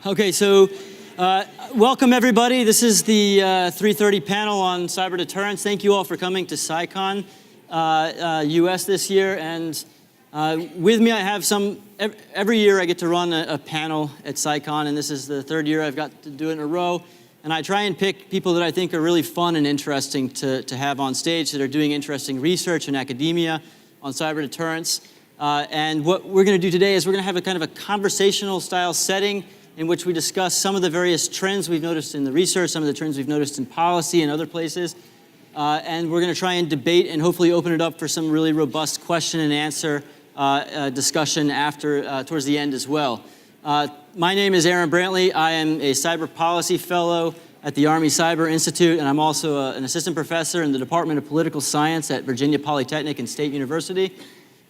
Okay, so welcome everybody. This is the 3:30 panel on cyber deterrence. Thank you all for coming to CyCON US this year. And with me I have every year I get to run a panel at CyCON, and this is the third year I've got to do it in a row. And I try and pick people that I think are really fun and interesting to have on stage, that are doing interesting research in academia on cyber deterrence. And what we're going to do today is we're going to have a kind of a conversational style setting in which we discuss some of the various trends we've noticed in the research, some of the trends we've noticed in policy and other places. And we're going to try and debate and hopefully open it up for some really robust question and answer discussion towards the end as well. My name is Aaron Brantley. I am a cyber policy fellow at the Army Cyber Institute, and I'm also an assistant professor in the Department of Political Science at Virginia Polytechnic and State University.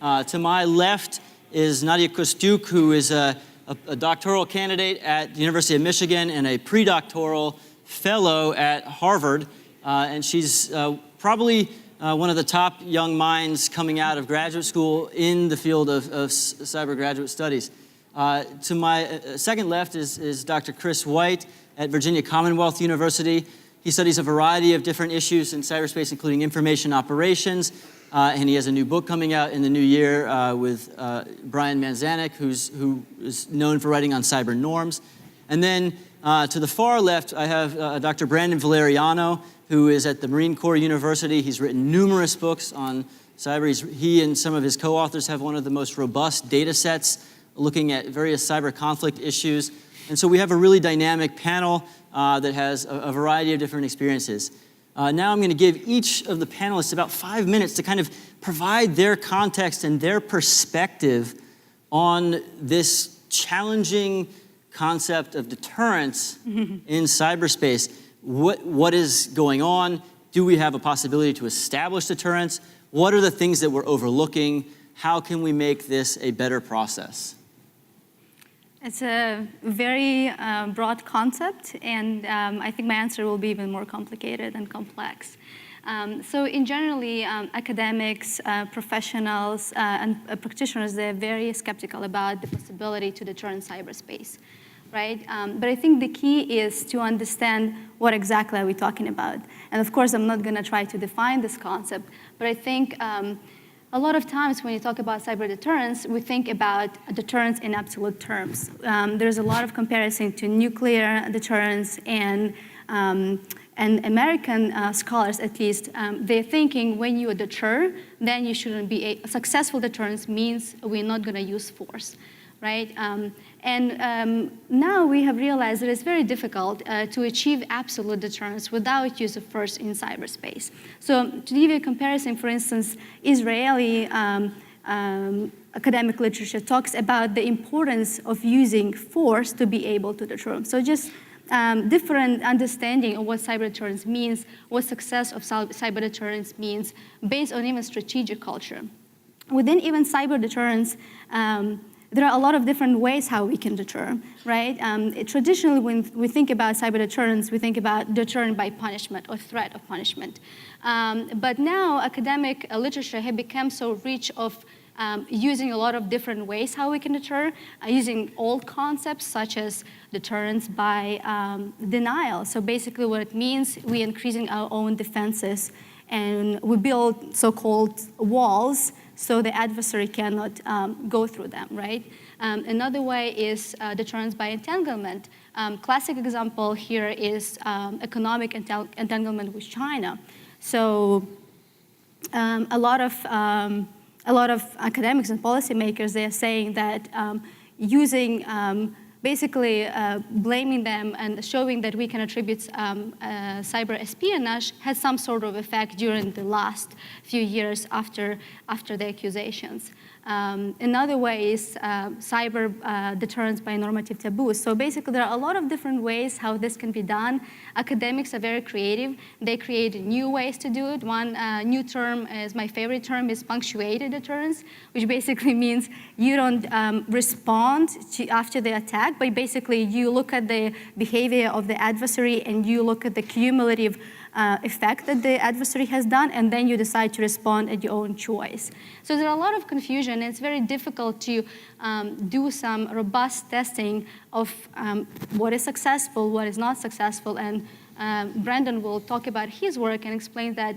To my left is Nadia Kostyuk, who is a doctoral candidate at the University of Michigan and a pre-doctoral fellow at Harvard. And she's probably one of the top young minds coming out of graduate school in the field of cyber graduate studies. To my second left is Dr. Chris White at Virginia Commonwealth University. He studies a variety of different issues in cyberspace, including information operations. And he has a new book coming out in the new year with Brian Manzanek, who is known for writing on cyber norms. And then to the far left, I have Dr. Brandon Valeriano, who is at the Marine Corps University. He's written numerous books on cyber. He and some of his co-authors have one of the most robust data sets looking at various cyber conflict issues. And so we have a really dynamic panel that has a variety of different experiences. Now I'm going to give each of the panelists about 5 minutes to kind of provide their context and their perspective on this challenging concept of deterrence in cyberspace. What is going on? Do we have a possibility to establish deterrence? What are the things that we're overlooking? How can we make this a better process? It's a very broad concept, and I think my answer will be even more complicated and complex. So in generally, academics, professionals, and practitioners, they're very skeptical about the possibility to deter in cyberspace, right? But I think the key is to understand what exactly are we talking about. And of course, I'm not going to try to define this concept, but I think a lot of times when you talk about cyber deterrence, we think about deterrence in absolute terms. There's a lot of comparison to nuclear deterrence, and American scholars, at least, they're thinking when you deter, then you shouldn't be a successful deterrence means we're not going to use force, right? Now we have realized that it's very difficult to achieve absolute deterrence without use of force in cyberspace. So to give you a comparison, for instance, Israeli academic literature talks about the importance of using force to be able to deter. So just different understanding of what cyber deterrence means, what success of cyber deterrence means, based on even strategic culture. Within even cyber deterrence, there are a lot of different ways how we can deter, right? Traditionally, when we think about cyber deterrence, we think about deterrent by punishment or threat of punishment. But now academic literature has become so rich of using a lot of different ways how we can deter, using old concepts such as deterrence by denial. So basically what it means, we're increasing our own defenses, and we build so-called walls so the adversary cannot go through them, right? Another way is deterrence by entanglement. Classic example here is economic entanglement with China. So a lot of academics and policymakers, they are saying that using basically blaming them and showing that we can attribute cyber espionage had some sort of effect during the last few years after the accusations. Another way is cyber deterrence by normative taboos. So basically, there are a lot of different ways how this can be done. Academics are very creative. They create new ways to do it. One new term, is my favorite term, is punctuated deterrence, which basically means you don't respond after the attack, but basically you look at the behavior of the adversary and you look at the cumulative effect that the adversary has done, and then you decide to respond at your own choice. So there's a lot of confusion, and it's very difficult to do some robust testing of what is successful, what is not successful, and Brandon will talk about his work and explain that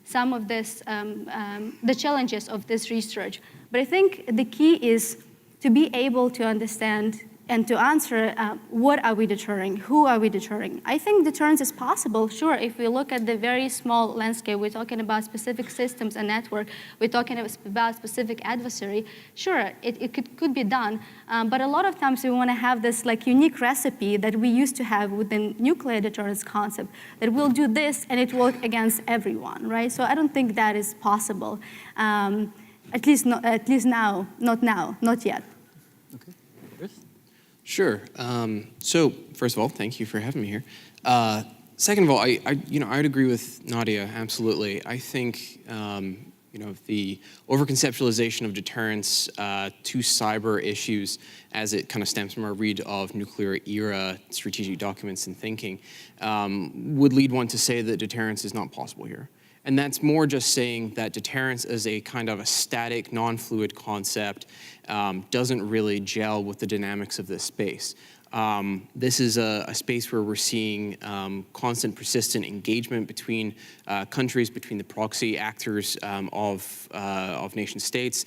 some of this, the challenges of this research. But I think the key is to be able to understand and to answer what are we deterring, who are we deterring. I think deterrence is possible, sure, if we look at the very small landscape, we're talking about specific systems and network, we're talking about specific adversary, sure, it could be done, but a lot of times we want to have this like unique recipe that we used to have within nuclear deterrence concept, that we'll do this and it will work against everyone, right? So I don't think that is possible, at least now, not yet. Okay. Chris? Sure. So first of all, thank you for having me here. Second of all, I would agree with Nadia, absolutely. I think the overconceptualization of deterrence to cyber issues, as it kind of stems from our read of nuclear era strategic documents and thinking, would lead one to say that deterrence is not possible here. And that's more just saying that deterrence is a kind of a static, non-fluid concept, doesn't really gel with the dynamics of this space. This is a space where we're seeing constant, persistent engagement between countries, between the proxy actors of nation states.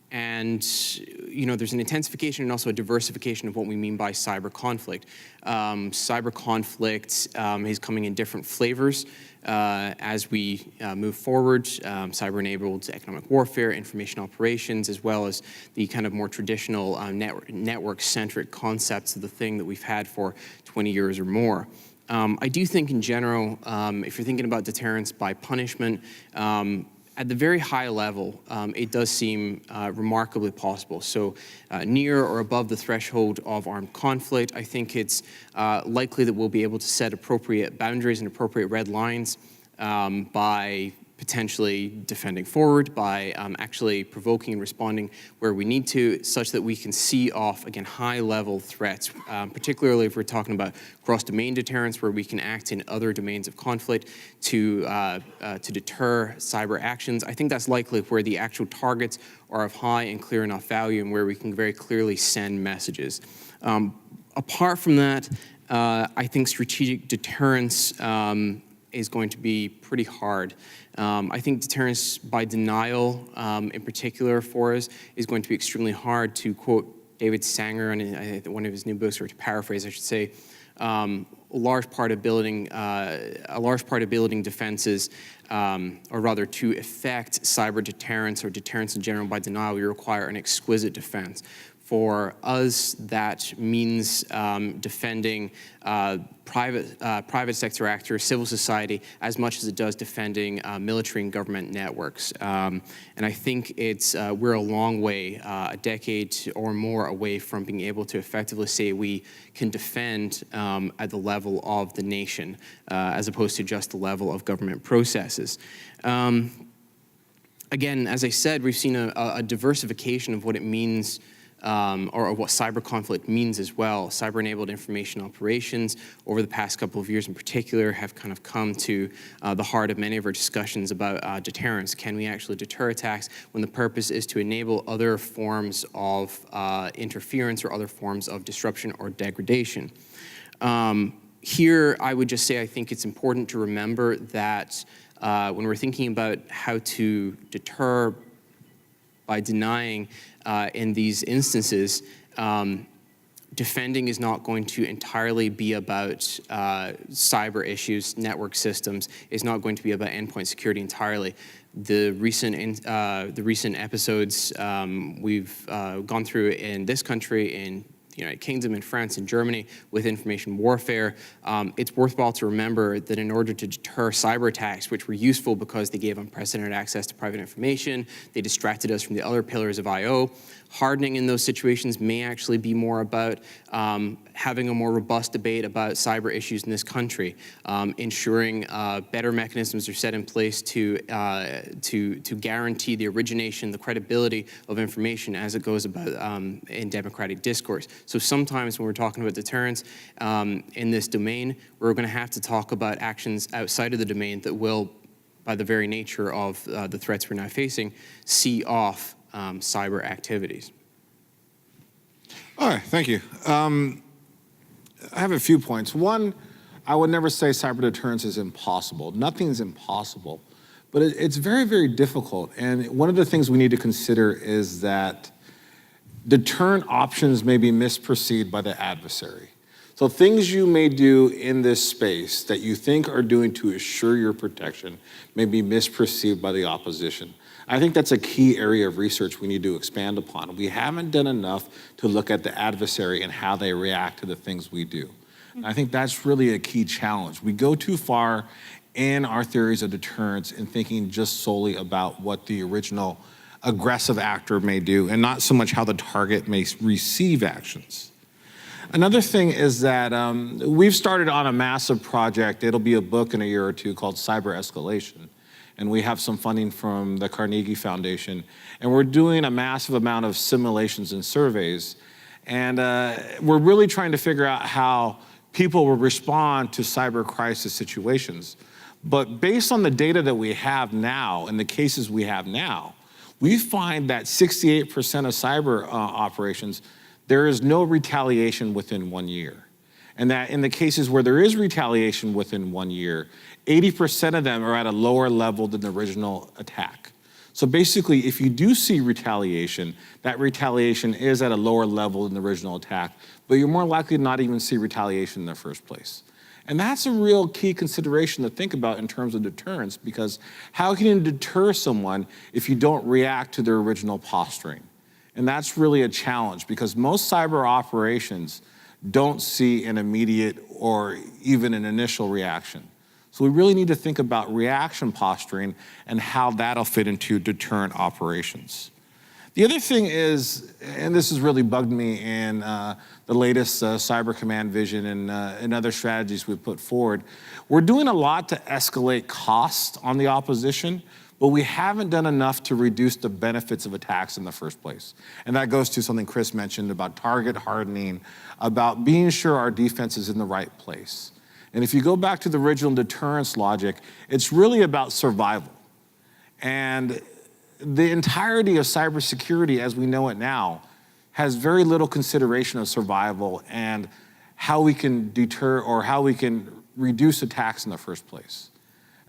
And there's an intensification and also a diversification of what we mean by cyber conflict. Cyber conflict is coming in different flavors as we move forward. Cyber-enabled economic warfare, information operations, as well as the kind of more traditional network-centric concepts of the thing that we've had for 20 years or more. I do think in general, if you're thinking about deterrence by punishment, at the very high level, it does seem remarkably possible. So near or above the threshold of armed conflict, I think it's likely that we'll be able to set appropriate boundaries and appropriate red lines by potentially defending forward, by actually provoking and responding where we need to, such that we can see off, again, high-level threats, particularly if we're talking about cross-domain deterrence, where we can act in other domains of conflict to deter cyber actions. I think that's likely where the actual targets are of high and clear enough value and where we can very clearly send messages. Apart from that, I think strategic deterrence is going to be pretty hard. I think deterrence by denial, in particular for us, is going to be extremely hard. To quote David Sanger in one of his new books, or to paraphrase, I should say, a large part of building defenses, or rather to effect cyber deterrence or deterrence in general by denial, we require an exquisite defense. For us, that means defending private sector actors, civil society, as much as it does defending military and government networks. And I think we're a long way, a decade or more away from being able to effectively say we can defend at the level of the nation, as opposed to just the level of government processes. Again, as I said, we've seen a diversification of what it means, or what cyber conflict means as well. Cyber-enabled information operations over the past couple of years in particular have kind of come to the heart of many of our discussions about deterrence. Can we actually deter attacks when the purpose is to enable other forms of interference or other forms of disruption or degradation? Here, I would just say I think it's important to remember that when we're thinking about how to deter by denying in these instances, defending is not going to entirely be about cyber issues, network systems. It's not going to be about endpoint security entirely. The recent episodes we've gone through in this country, in the United Kingdom, in France, and Germany with information warfare, it's worthwhile to remember that in order to deter cyber attacks, which were useful because they gave unprecedented access to private information, they distracted us from the other pillars of I/O, hardening in those situations may actually be more about having a more robust debate about cyber issues in this country, ensuring better mechanisms are set in place to guarantee the origination, the credibility of information as it goes about in democratic discourse. So sometimes when we're talking about deterrence in this domain, we're going to have to talk about actions outside of the domain that will, by the very nature of the threats we're now facing, see off cyber activities. All right, thank you. I have a few points. One, I would never say cyber deterrence is impossible. Nothing's impossible, but it's very, very difficult. And one of the things we need to consider is that deterrent options may be misperceived by the adversary. So things you may do in this space that you think are doing to assure your protection may be misperceived by the opposition. I think that's a key area of research we need to expand upon. We haven't done enough to look at the adversary and how they react to the things we do. And I think that's really a key challenge. We go too far in our theories of deterrence in thinking just solely about what the original aggressive actor may do and not so much how the target may receive actions. Another thing is that we've started on a massive project. It'll be a book in a year or two called Cyber Escalation. And we have some funding from the Carnegie Foundation. And we're doing a massive amount of simulations and surveys. And we're really trying to figure out how people will respond to cyber crisis situations. But based on the data that we have now and the cases we have now, we find that 68% of cyber operations, there is no retaliation within 1 year. And that in the cases where there is retaliation within 1 year, 80% of them are at a lower level than the original attack. So basically, if you do see retaliation, that retaliation is at a lower level than the original attack, but you're more likely to not even see retaliation in the first place. And that's a real key consideration to think about in terms of deterrence, because how can you deter someone if you don't react to their original posturing? And that's really a challenge, because most cyber operations don't see an immediate or even an initial reaction. So we really need to think about reaction posturing and how that'll fit into deterrent operations. The other thing is, and this has really bugged me in the latest Cyber Command vision and other strategies we've put forward, we're doing a lot to escalate cost on the opposition, but we haven't done enough to reduce the benefits of attacks in the first place. And that goes to something Chris mentioned about target hardening, about being sure our defense is in the right place. And if you go back to the original deterrence logic, it's really about survival. And the entirety of cybersecurity as we know it now has very little consideration of survival and how we can deter or how we can reduce attacks in the first place.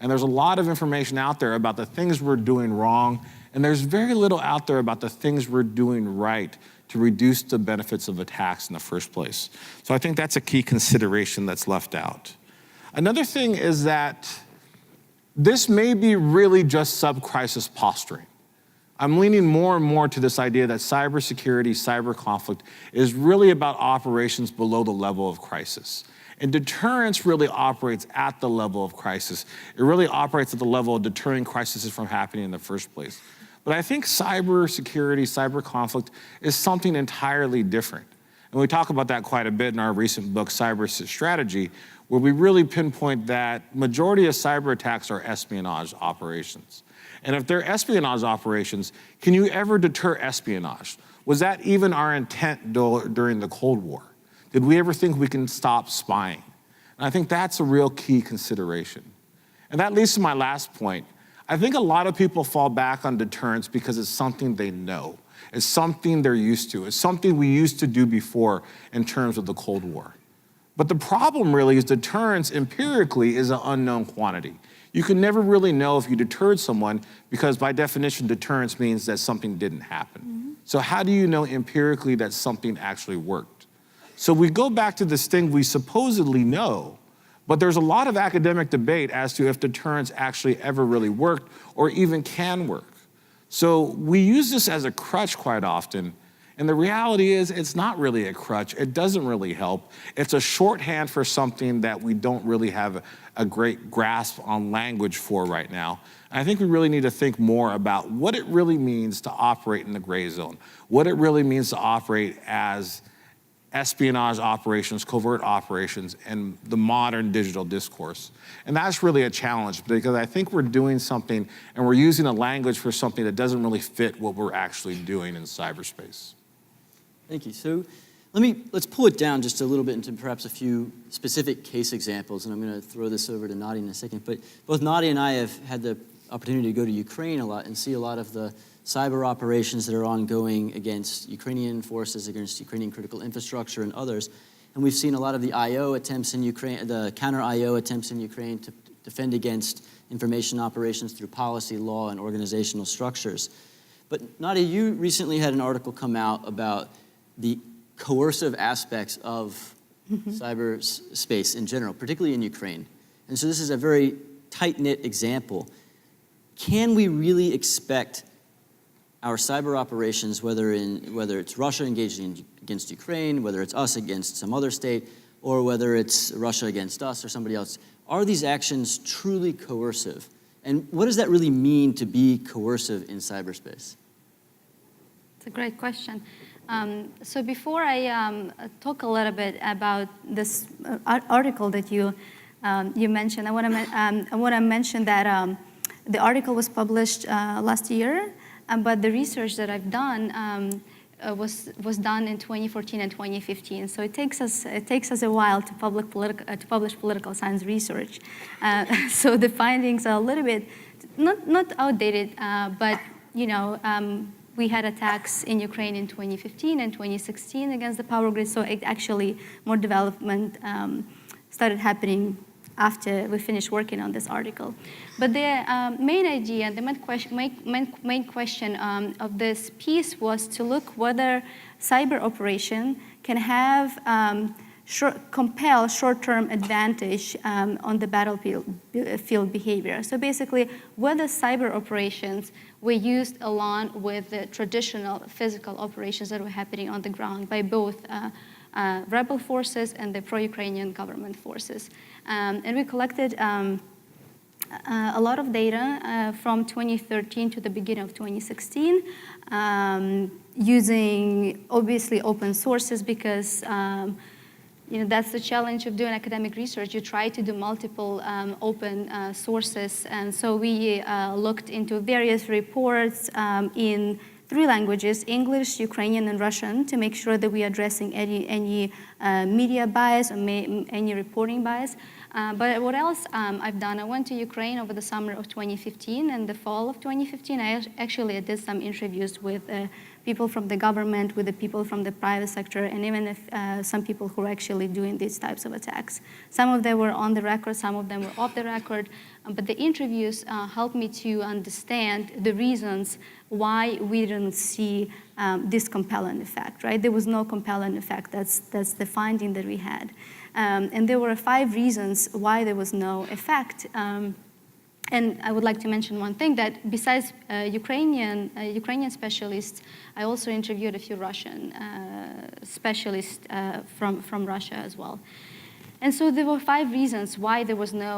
And there's a lot of information out there about the things we're doing wrong, and there's very little out there about the things we're doing right to reduce the benefits of attacks in the first place. So I think that's a key consideration that's left out. Another thing is that this may be really just sub-crisis posturing. I'm leaning more and more to this idea that cybersecurity, cyber conflict is really about operations below the level of crisis. And deterrence really operates at the level of crisis. It really operates at the level of deterring crises from happening in the first place. But I think cybersecurity, cyber conflict is something entirely different. And we talk about that quite a bit in our recent book, Cyber Strategy, where we really pinpoint that majority of cyber attacks are espionage operations. And if they're espionage operations, can you ever deter espionage? Was that even our intent during the Cold War? Did we ever think we can stop spying? And I think that's a real key consideration. And that leads to my last point. I think a lot of people fall back on deterrence because it's something they know. It's something they're used to. It's something we used to do before in terms of the Cold War. But the problem really is deterrence empirically is an unknown quantity. You can never really know if you deterred someone because by definition, deterrence means that something didn't happen. Mm-hmm. So how do you know empirically that something actually worked? So we go back to this thing we supposedly know, but there's a lot of academic debate as to if deterrence actually ever really worked or even can work. So we use this as a crutch quite often, and the reality is it's not really a crutch. It doesn't really help. It's a shorthand for something that we don't really have a great grasp on language for right now. And I think we really need to think more about what it really means to operate in the gray zone, what it really means to operate as espionage operations, covert operations, and the modern digital discourse. And that's really a challenge because I think we're doing something and we're using a language for something that doesn't really fit what we're actually doing in cyberspace. Thank you. So Let's pull it down just a little bit into perhaps a few specific case examples, and I'm going to throw this over to Nadia in a second. But both Nadia and I have had the opportunity to go to Ukraine a lot and see a lot of the cyber operations that are ongoing against Ukrainian forces, against Ukrainian critical infrastructure and others. And we've seen a lot of the I/O attempts in Ukraine, the counter-I/O attempts in Ukraine to defend against information operations through policy, law, and organizational structures. But Nadia, you recently had an article come out about the coercive aspects of cyberspace in general, particularly in Ukraine. And so this is a very tight-knit example. Can we really expect our cyber operations, whether it's Russia engaging against Ukraine, whether it's us against some other state, or whether it's Russia against us or somebody else, are these actions truly coercive? And what does that really mean to be coercive in cyberspace? It's a great question. So before I talk a little bit about this article that you mentioned, I want to mention that the article was published last year, but the research that I've done was done in 2014 and 2015. So it takes us a while to publish political science research. So the findings are a little bit not outdated, but we had attacks in Ukraine in 2015 and 2016 against the power grid. So more development started happening after we finished working on this article. But the main idea, the main question of this piece was to look whether cyber operation can have compel short-term advantage on the battlefield behavior. So basically, whether cyber operations were used along with the traditional physical operations that were happening on the ground by both rebel forces and the pro-Ukrainian government forces. And we collected a lot of data from 2013 to the beginning of 2016 using obviously open sources because that's the challenge of doing academic research. You try to do multiple open sources. And so we looked into various reports in 3 languages, English, Ukrainian, and Russian, to make sure that we are addressing any media bias or any reporting bias. But what else I've done? I went to Ukraine over the summer of 2015 and the fall of 2015. I actually did some interviews with people from the government, with the people from the private sector, and even some people who are actually doing these types of attacks. Some of them were on the record, some of them were off the record, but the interviews helped me to understand the reasons why we didn't see this compelling effect, right? There was no compelling effect. That's the finding that we had. And there were 5 reasons why there was no effect. And I would like to mention one thing, that besides Ukrainian specialists, I also interviewed a few Russian specialists from Russia as well. And so there were 5 reasons why there was no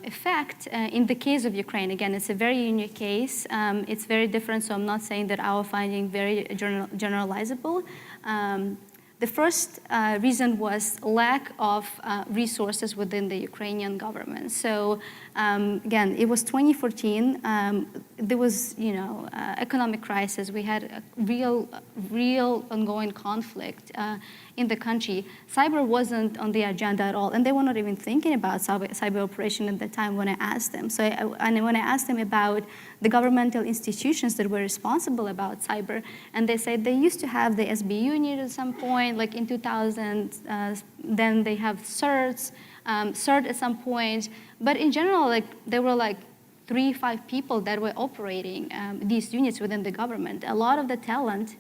effect. In the case of Ukraine, again, it's a very unique case. It's very different, so I'm not saying that our finding very generalizable. The first reason was lack of resources within the Ukrainian government. So again, it was 2014. There was, economic crisis. We had a real ongoing conflict in the country. Cyber wasn't on the agenda at all, and they were not even thinking about cyber operation at the time when I asked them. So when I asked them about the governmental institutions that were responsible about cyber, and they said they used to have the SB unit at some point, like in 2000, then they have CERT at some point, but in general, there were 3-5 people that were operating these units within the government. A lot of the talent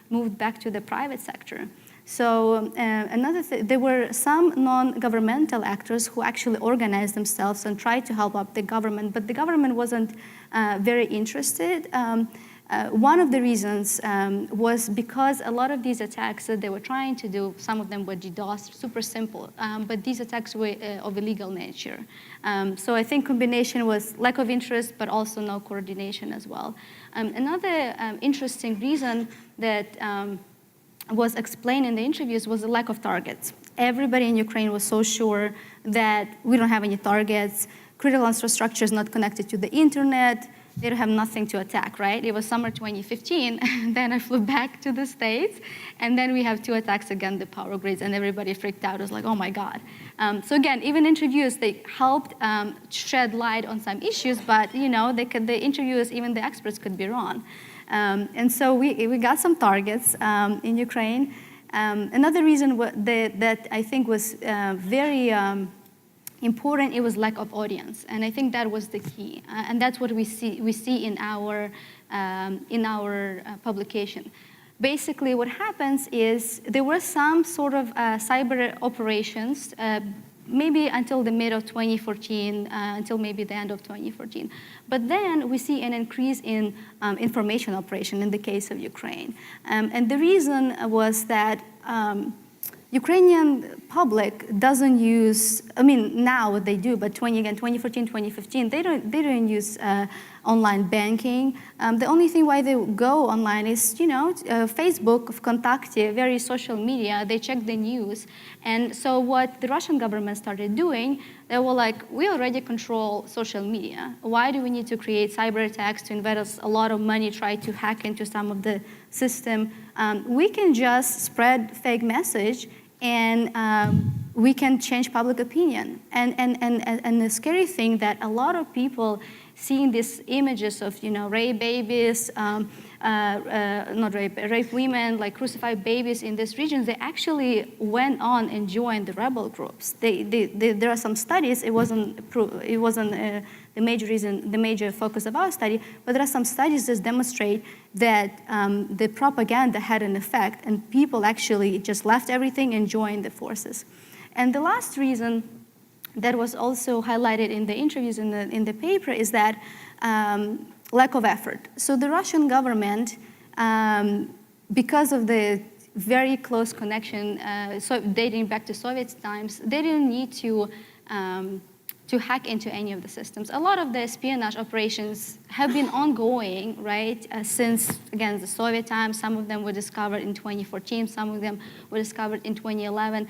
moved back to the private sector. So another thing, there were some non-governmental actors who actually organized themselves and tried to help out the government, but the government wasn't very interested. One of the reasons was because a lot of these attacks that they were trying to do, some of them were DDoS, super simple, but these attacks were of illegal nature. So I think combination was lack of interest, but also no coordination as well. Another interesting reason that was explained in the interviews was the lack of targets. Everybody in Ukraine was so sure that we don't have any targets, critical infrastructure is not connected to the internet, they don't have nothing to attack, right? It was summer 2015, and then I flew back to the States, and then we have 2 attacks against the power grids, and everybody freaked out. It was like, oh my God. So again, even interviews, they helped shed light on some issues, but the interviewers, even the experts, could be wrong. And so we got some targets in Ukraine. Another reason that I think was very important, it was lack of audience, and I think that was the key, and that's what we see in our publication. Basically, what happens is there were some sort of cyber operations, maybe until the mid of 2014, until maybe the end of 2014. But then we see an increase in information operation in the case of Ukraine. And the reason was that Ukrainian public doesn't use, now they do, but 2014, 2015, they don't use online banking. The only thing why they go online is, Facebook, Vkontakte, various social media, they check the news. And so what the Russian government started doing, they were like, we already control social media. Why do we need to create cyber attacks to invest a lot of money, try to hack into some of the system? We can just spread fake message, and we can change public opinion. And the scary thing that a lot of people seeing these images of rape babies, rape women, like crucified babies in this region, they actually went on and joined the rebel groups. There are some studies. It wasn't the major focus of our study, but there are some studies that demonstrate that the propaganda had an effect, and people actually just left everything and joined the forces. And the last reason that was also highlighted in the interviews in the paper is that lack of effort. So the Russian government, because of the very close connection, dating back to Soviet times, they didn't need to hack into any of the systems. A lot of the espionage operations have been ongoing, right, since, again, the Soviet times. Some of them were discovered in 2014. Some of them were discovered in 2011.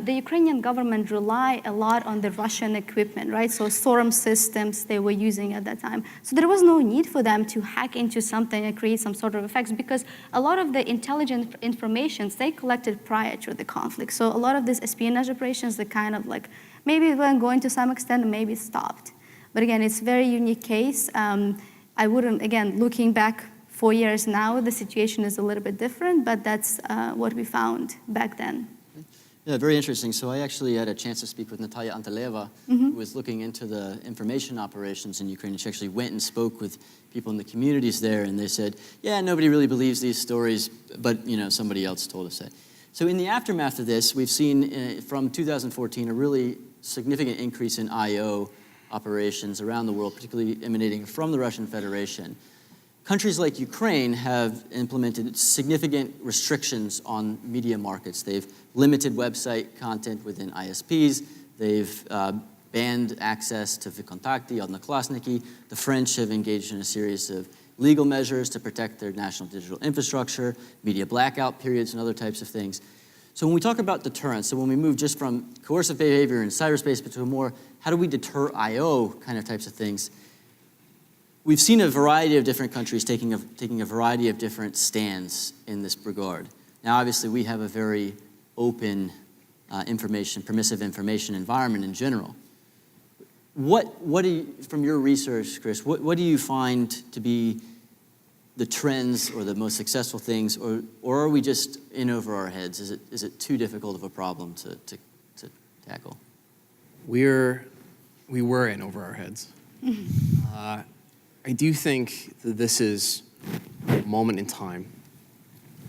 The Ukrainian government relied a lot on the Russian equipment, right, so SORM systems they were using at that time. So there was no need for them to hack into something and create some sort of effects, because a lot of the intelligent information they collected prior to the conflict. So a lot of these espionage operations, they kind of like, maybe when going to some extent, maybe stopped. But again, it's a very unique case. I wouldn't, again, looking back 4 years now, the situation is a little bit different, but that's what we found back then. Yeah, very interesting. So I actually had a chance to speak with Natalia Antaleva, who was looking into the information operations in Ukraine. She actually went and spoke with people in the communities there, and they said, yeah, nobody really believes these stories, but somebody else told us that. So in the aftermath of this, we've seen from 2014 a really significant increase in I/O operations around the world, particularly emanating from the Russian Federation. Countries like Ukraine have implemented significant restrictions on media markets. They've limited website content within ISPs. They've banned access to Vkontakte, Odnoklassniki. The French have engaged in a series of legal measures to protect their national digital infrastructure, media blackout periods, and other types of things. So when we talk about deterrence, so when we move just from coercive behavior in cyberspace but to a more, how do we deter I/O kind of types of things, we've seen a variety of different countries taking a variety of different stands in this regard. Now, obviously, we have a very open permissive information environment in general. What do you, from your research, Chris, what do you find to be the trends or the most successful things, or are we just in over our heads? Is it too difficult of a problem to tackle? We were in over our heads. I do think that this is a moment in time.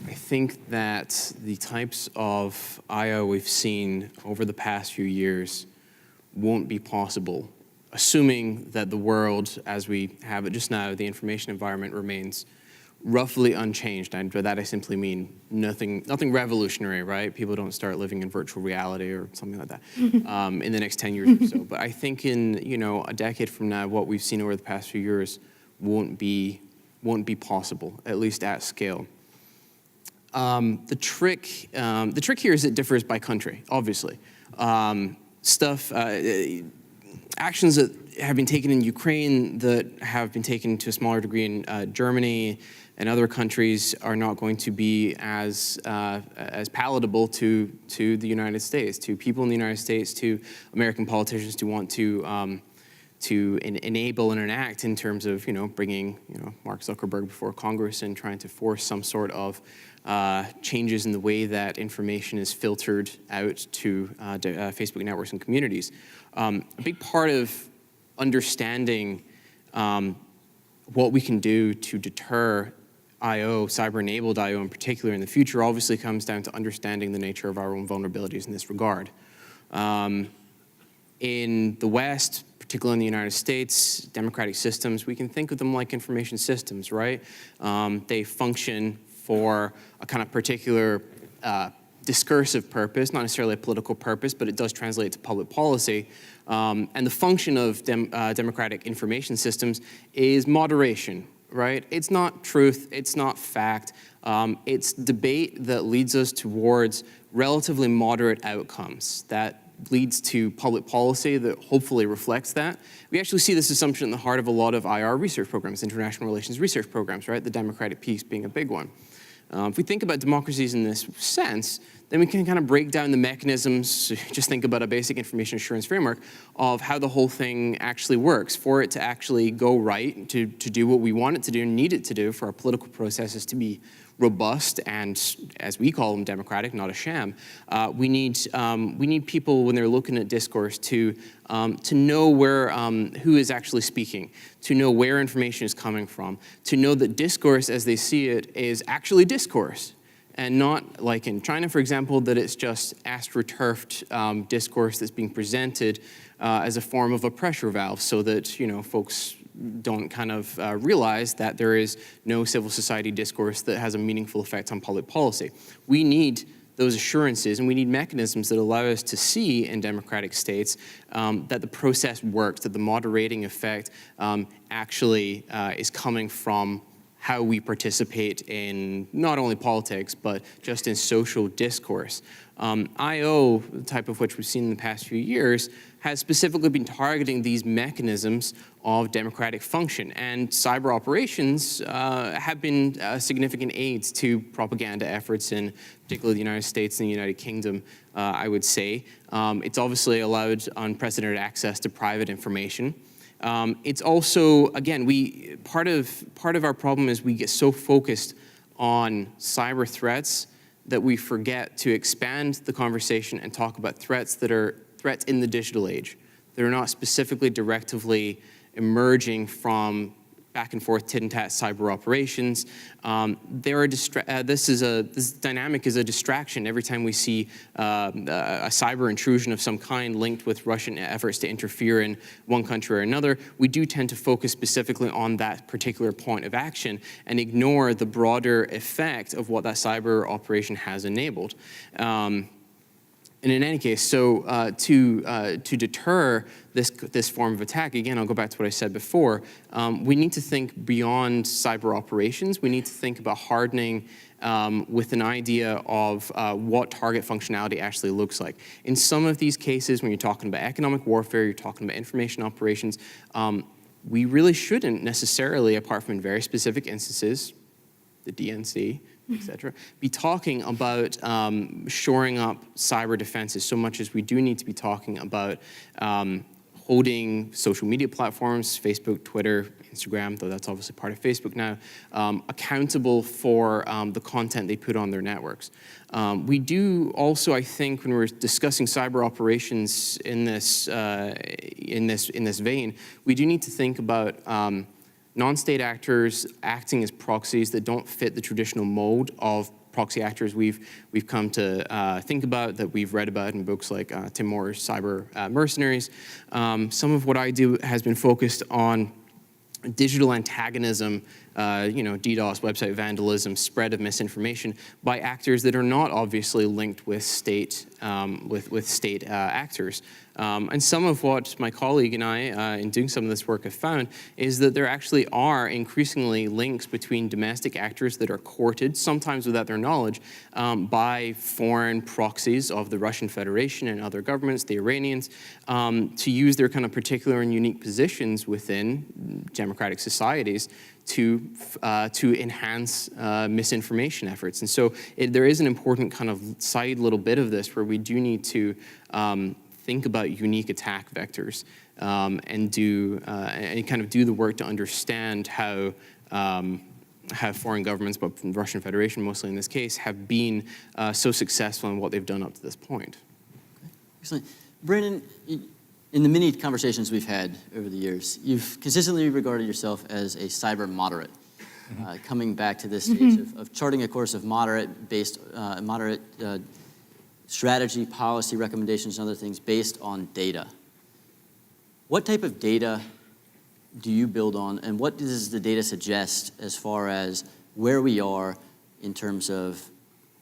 I think that the types of I/O we've seen over the past few years won't be possible, assuming that the world as we have it just now, the information environment remains roughly unchanged. And by that I simply mean nothing revolutionary, right? People don't start living in virtual reality or something like that in the next 10 years or so. But I think in a decade from now, what we've seen over the past few years won't be possible, at least at scale. The trick here is it differs by country, obviously. actions that have been taken in Ukraine, that have been taken to a smaller degree in Germany and other countries, are not going to be as palatable to the United States, to people in the United States, to American politicians to want to enable and enact in terms of, bringing, Mark Zuckerberg before Congress and trying to force some sort of changes in the way that information is filtered out to Facebook networks and communities. A big part of understanding what we can do to deter I/O, cyber-enabled I/O in particular in the future, obviously comes down to understanding the nature of our own vulnerabilities in this regard. In the West, particularly in the United States, democratic systems, we can think of them like information systems, right? They function for a kind of particular discursive purpose, not necessarily a political purpose, but it does translate to public policy. And the function of democratic information systems is moderation, right? It's not truth, it's not fact. It's debate that leads us towards relatively moderate outcomes that leads to public policy that hopefully reflects that. We actually see this assumption at the heart of a lot of IR research programs, international relations research programs, right? The democratic piece being a big one. If we think about democracies in this sense, then we can kind of break down the mechanisms, just think about a basic information assurance framework of how the whole thing actually works. For it to actually go right, to do what we want it to do and need it to do, for our political processes to be robust and, as we call them, democratic, not a sham. We need people, when they're looking at discourse, to know where who is actually speaking, to know where information is coming from, to know that discourse, as they see it, is actually discourse, and not like in China, for example, that it's just astroturfed discourse that's being presented as a form of a pressure valve, so that folks don't kind of realize that there is no civil society discourse that has a meaningful effect on public policy. We need those assurances, and we need mechanisms that allow us to see in democratic states that the process works, that the moderating effect actually is coming from how we participate in not only politics, but just in social discourse. I/O, the type of which we've seen in the past few years, has specifically been targeting these mechanisms of democratic function. And cyber operations have been significant aids to propaganda efforts in particularly the United States and the United Kingdom, I would say. It's obviously allowed unprecedented access to private information. It's also, again, part of our problem is we get so focused on cyber threats that we forget to expand the conversation and talk about threats that are threats in the digital age. That are not specifically directively emerging from back and forth tit-and-tat cyber operations. This dynamic is a distraction every time we see a cyber intrusion of some kind linked with Russian efforts to interfere in one country or another. We do tend to focus specifically on that particular point of action and ignore the broader effect of what that cyber operation has enabled. And in any case, so to deter this form of attack, again, I'll go back to what I said before, we need to think beyond cyber operations. We need to think about hardening with an idea of what target functionality actually looks like. In some of these cases, when you're talking about economic warfare, you're talking about information operations, we really shouldn't necessarily, apart from in very specific instances, the DNC, etc., be talking about shoring up cyber defenses so much as we do need to be talking about holding social media platforms, Facebook, Twitter, Instagram, though that's obviously part of Facebook now, accountable for the content they put on their networks. We do also, I think, when we're discussing cyber operations in this vein, we do need to think about non-state actors acting as proxies that don't fit the traditional mold of proxy actors we've come to think about, that we've read about in books like Tim Moore's Cyber Mercenaries. Some of what I do has been focused on digital antagonism, DDoS, website vandalism, spread of misinformation by actors that are not obviously linked with state with state actors. And some of what my colleague and I, in doing some of this work, have found is that there actually are increasingly links between domestic actors that are courted, sometimes without their knowledge, by foreign proxies of the Russian Federation and other governments, the Iranians, to use their kind of particular and unique positions within democratic societies to enhance misinformation efforts. And so there is an important kind of side little bit of this where we do need to think about unique attack vectors and kind of do the work to understand how foreign governments, but the Russian Federation mostly in this case, have been so successful in what they've done up to this point. Excellent. Brandon, in the many conversations we've had over the years, you've consistently regarded yourself as a cyber moderate, coming back to this stage of charting a course of moderate strategy, policy recommendations, and other things based on data. What type of data do you build on, and what does the data suggest as far as where we are in terms of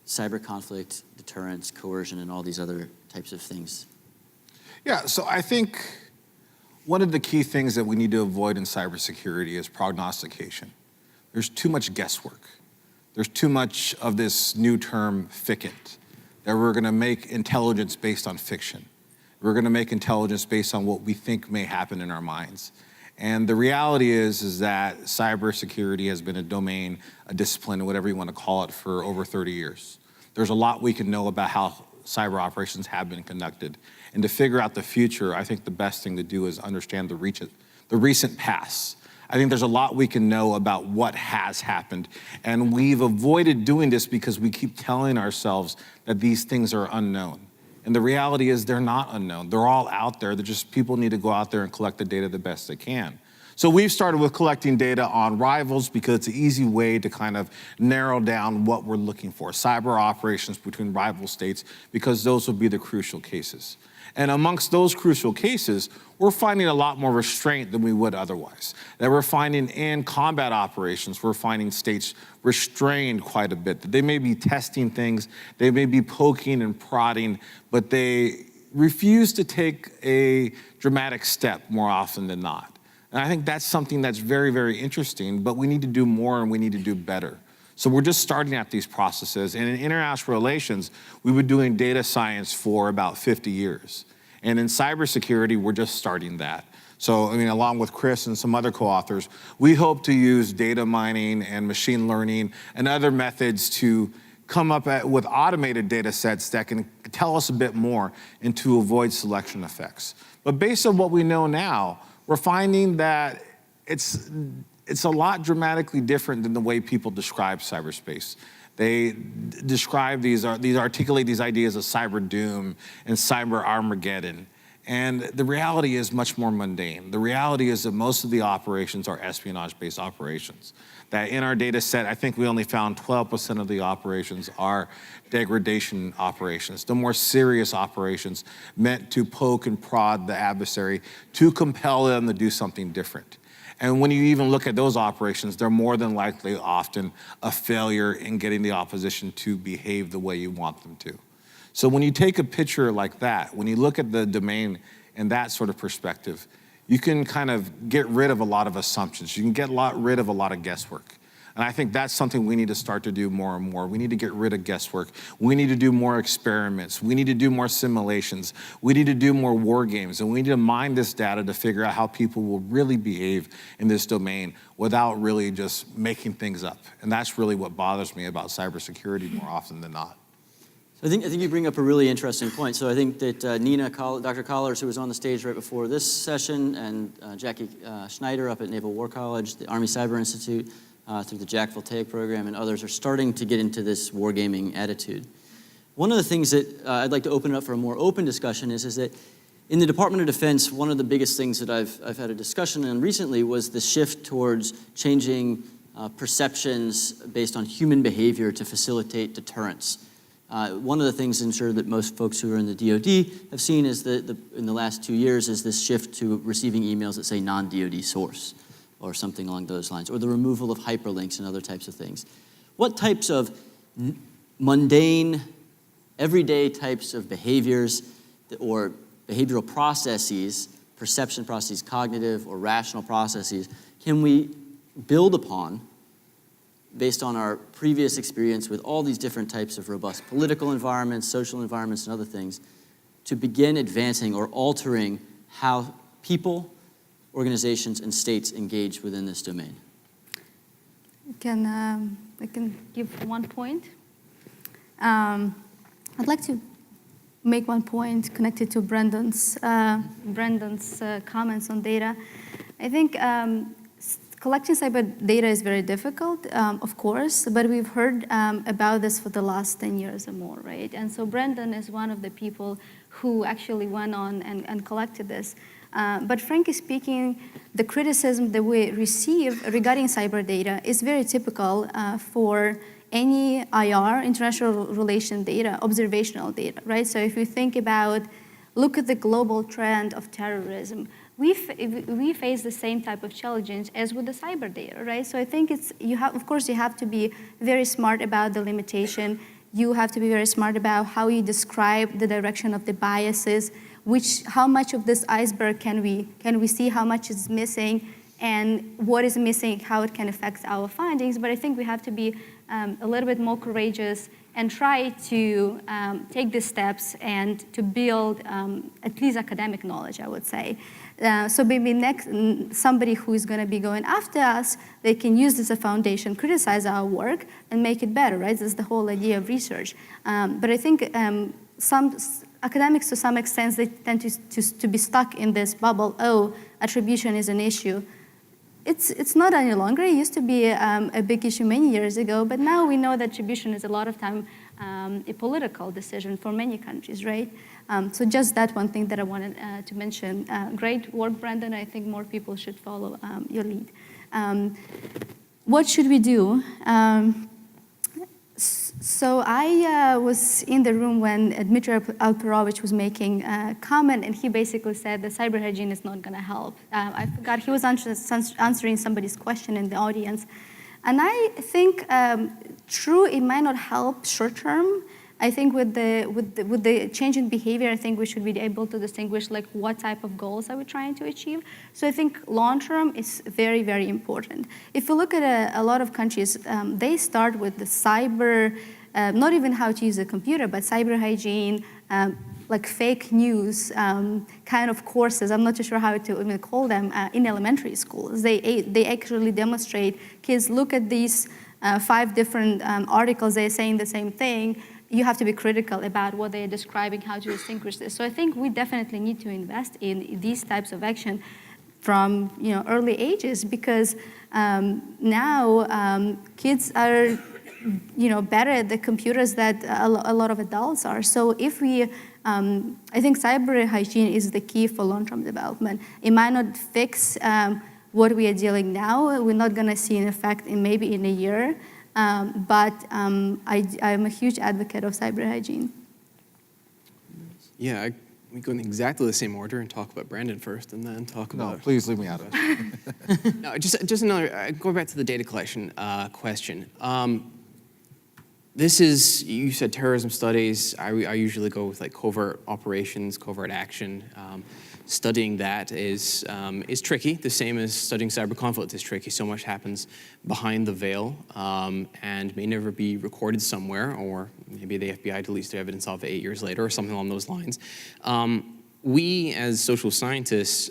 cyber conflict, deterrence, coercion, and all these other types of things? Yeah, so I think one of the key things that we need to avoid in cybersecurity is prognostication. There's too much guesswork. There's too much of this new term, ficket, that we're gonna make intelligence based on fiction. We're gonna make intelligence based on what we think may happen in our minds. And the reality is that cybersecurity has been a domain, a discipline, whatever you wanna call it, for over 30 years. There's a lot we can know about how cyber operations have been conducted. And to figure out the future, I think the best thing to do is understand the recent past. I think there's a lot we can know about what has happened. And we've avoided doing this because we keep telling ourselves that these things are unknown. And the reality is they're not unknown. They're all out there. They're just people need to go out there and collect the data the best they can. So we've started with collecting data on rivals because it's an easy way to kind of narrow down what we're looking for. Cyber operations between rival states, because those will be the crucial cases. And amongst those crucial cases, we're finding a lot more restraint than we would otherwise. That we're finding in combat operations, we're finding states restrained quite a bit. That they may be testing things, they may be poking and prodding, but they refuse to take a dramatic step more often than not. And I think that's something that's very, very interesting, but we need to do more and we need to do better. So we're just starting at these processes. And in international relations, we've been doing data science for about 50 years. And in cybersecurity, we're just starting that. So, I mean, along with Chris and some other co-authors, we hope to use data mining and machine learning and other methods to come up with automated data sets that can tell us a bit more and to avoid selection effects. But based on what we know now, we're finding that it's a lot dramatically different than the way people describe cyberspace. They describe articulate these ideas of cyber doom and cyber Armageddon. And the reality is much more mundane. The reality is that most of the operations are espionage-based operations. That in our data set, I think we only found 12% of the operations are degradation operations, the more serious operations meant to poke and prod the adversary to compel them to do something different. And when you even look at those operations, they're more than likely often a failure in getting the opposition to behave the way you want them to. So when you take a picture like that, when you look at the domain in that sort of perspective, you can kind of get rid of a lot of assumptions. You can get rid of a lot of guesswork. And I think that's something we need to start to do more and more. We need to get rid of guesswork. We need to do more experiments. We need to do more simulations. We need to do more war games. And we need to mine this data to figure out how people will really behave in this domain without really just making things up. And that's really what bothers me about cybersecurity more often than not. I think you bring up a really interesting point. So I think that Dr. Collars, who was on the stage right before this session, and Jackie Schneider up at Naval War College, the Army Cyber Institute, through the Jack Voltaic program, and others are starting to get into this wargaming attitude. One of the things that I'd like to open up for a more open discussion is that in the Department of Defense, one of the biggest things that I've had a discussion on recently was the shift towards changing perceptions based on human behavior to facilitate deterrence. One of the things I'm sure that most folks who are in the DoD have seen is that in the last 2 years is this shift to receiving emails that say non-DoD source or something along those lines, or the removal of hyperlinks and other types of things. What types of mundane everyday types of behaviors or behavioral processes, perception processes, cognitive or rational processes, can we build upon based on our previous experience with all these different types of robust political environments, social environments, and other things, to begin advancing or altering how people, organizations, and states engage within this domain? I can give one point. I'd like to make one point connected to Brendan's comments on data. I think collecting cyber data is very difficult, of course, but we've heard about this for the last 10 years or more, right? And so Brendan is one of the people who actually went on and collected this. But frankly speaking, the criticism that we receive regarding cyber data is very typical for any IR, international relation data, observational data, right? So if you think about, look at the global trend of terrorism, we face the same type of challenge as with the cyber data, right? So I think of course, you have to be very smart about the limitation. You have to be very smart about how you describe the direction of the biases, how much of this iceberg can we see, how much is missing, and what is missing, how it can affect our findings. But I think we have to be a little bit more courageous and try to take the steps and to build at least academic knowledge, I would say. So maybe somebody who is going to be going after us, they can use this as a foundation, criticize our work, and make it better, right? That's the whole idea of research. But I think some academics, to some extent, they tend to be stuck in this bubble. Oh, attribution is an issue. It's not any longer. It used to be a big issue many years ago, but now we know that attribution is a lot of time a political decision for many countries, right? So just that one thing that I wanted to mention. Great work, Brendan. I think more people should follow your lead. What should we do? So I was in the room when Dmitry Alperovich was making a comment, and he basically said that cyber hygiene is not going to help. I forgot, he was answering somebody's question in the audience. And I think, true, it might not help short term. I think with the change in behavior, I think we should be able to distinguish like what type of goals are we trying to achieve. So I think long term is very, very important. If you look at a lot of countries, they start with the cyber, not even how to use a computer, but cyber hygiene, like fake news kind of courses. I'm not too sure how to even call them in elementary schools. They actually demonstrate, kids look at these 5 different articles, they're saying the same thing. You have to be critical about what they're describing, how to distinguish this. So I think we definitely need to invest in these types of action from early ages, because now kids are better at the computers that a lot of adults are. So if we, I think cyber hygiene is the key for long-term development. It might not fix what we are dealing now. We're not going to see an effect maybe in a year. But I'm a huge advocate of cyber hygiene. Yeah, we go in exactly the same order and talk about Brandon first, and then talk about. No, please leave me out of it. No, just another. Going back to the data collection question. This is, you said terrorism studies. I usually go with like covert operations, covert action. Studying that is tricky, the same as studying cyber conflict is tricky. So much happens behind the veil and may never be recorded somewhere, or maybe the FBI deletes the evidence of it 8 years later or something along those lines. We as social scientists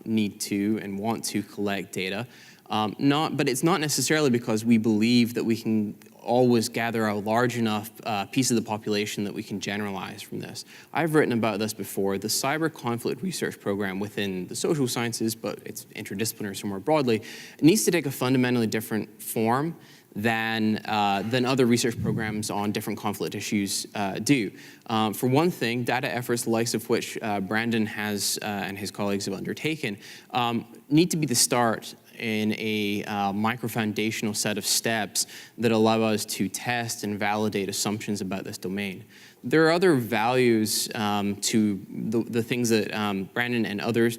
need to and want to collect data, but it's not necessarily because we believe that we can always gather a large enough piece of the population that we can generalize from this. I've written about this before. The cyber conflict research program within the social sciences, but it's interdisciplinary so more broadly, it needs to take a fundamentally different form than other research programs on different conflict issues do. For one thing, data efforts, the likes of which Brandon has and his colleagues have undertaken, need to be the start in a micro-foundational set of steps that allow us to test and validate assumptions about this domain. There are other values to the things that Brandon and others,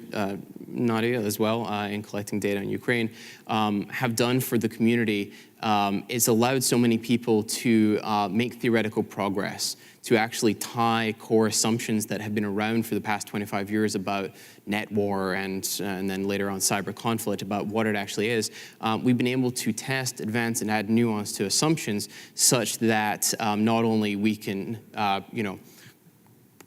Nadia as well, in collecting data in Ukraine, have done for the community. It's allowed so many people to make theoretical progress, to actually tie core assumptions that have been around for the past 25 years about net war and then later on cyber conflict, about what it actually is. We've been able to test, advance, and add nuance to assumptions such that not only we can,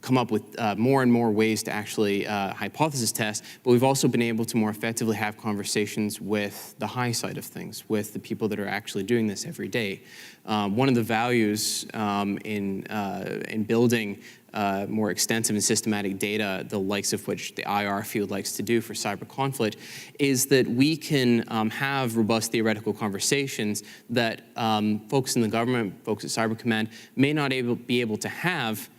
come up with more and more ways to actually hypothesis test, but we've also been able to more effectively have conversations with the high side of things, with the people that are actually doing this every day. One of the values in building more extensive and systematic data, the likes of which the IR field likes to do for cyber conflict, is that we can have robust theoretical conversations that folks in the government, folks at Cyber Command may not be able to have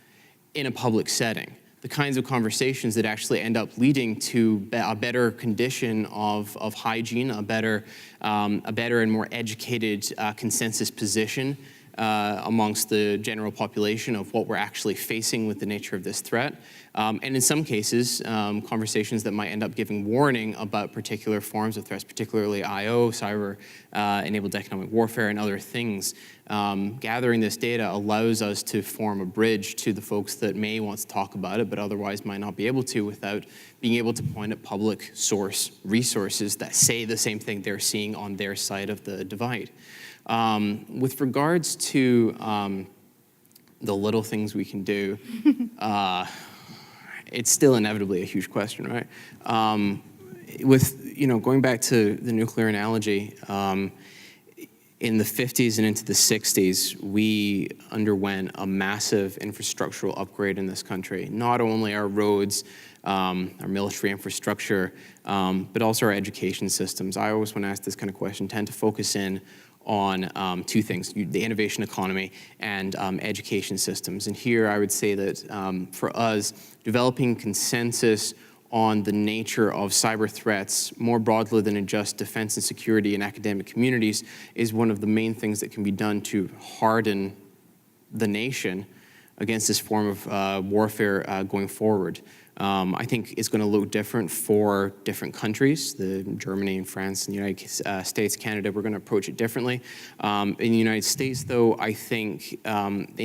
in a public setting. The kinds of conversations that actually end up leading to a better condition of hygiene, a better and more educated consensus position amongst the general population of what we're actually facing with the nature of this threat. And in some cases, conversations that might end up giving warning about particular forms of threats, particularly IO, cyber-enabled economic warfare, and other things. Gathering this data allows us to form a bridge to the folks that may want to talk about it, but otherwise might not be able to without being able to point at public source resources that say the same thing they're seeing on their side of the divide. With regards to the little things we can do, it's still inevitably a huge question, right? Going back to the nuclear analogy, in the 50s and into the 60s, we underwent a massive infrastructural upgrade in this country. Not only our roads, our military infrastructure, but also our education systems. I always, when asked this kind of question, tend to focus in on two things, the innovation economy and education systems. And here I would say that for us, developing consensus on the nature of cyber threats more broadly than in just defense and security in academic communities is one of the main things that can be done to harden the nation against this form of warfare going forward. I think it's going to look different for different countries. Germany and France and the United States, Canada, we're going to approach it differently. In the United States, though, I think the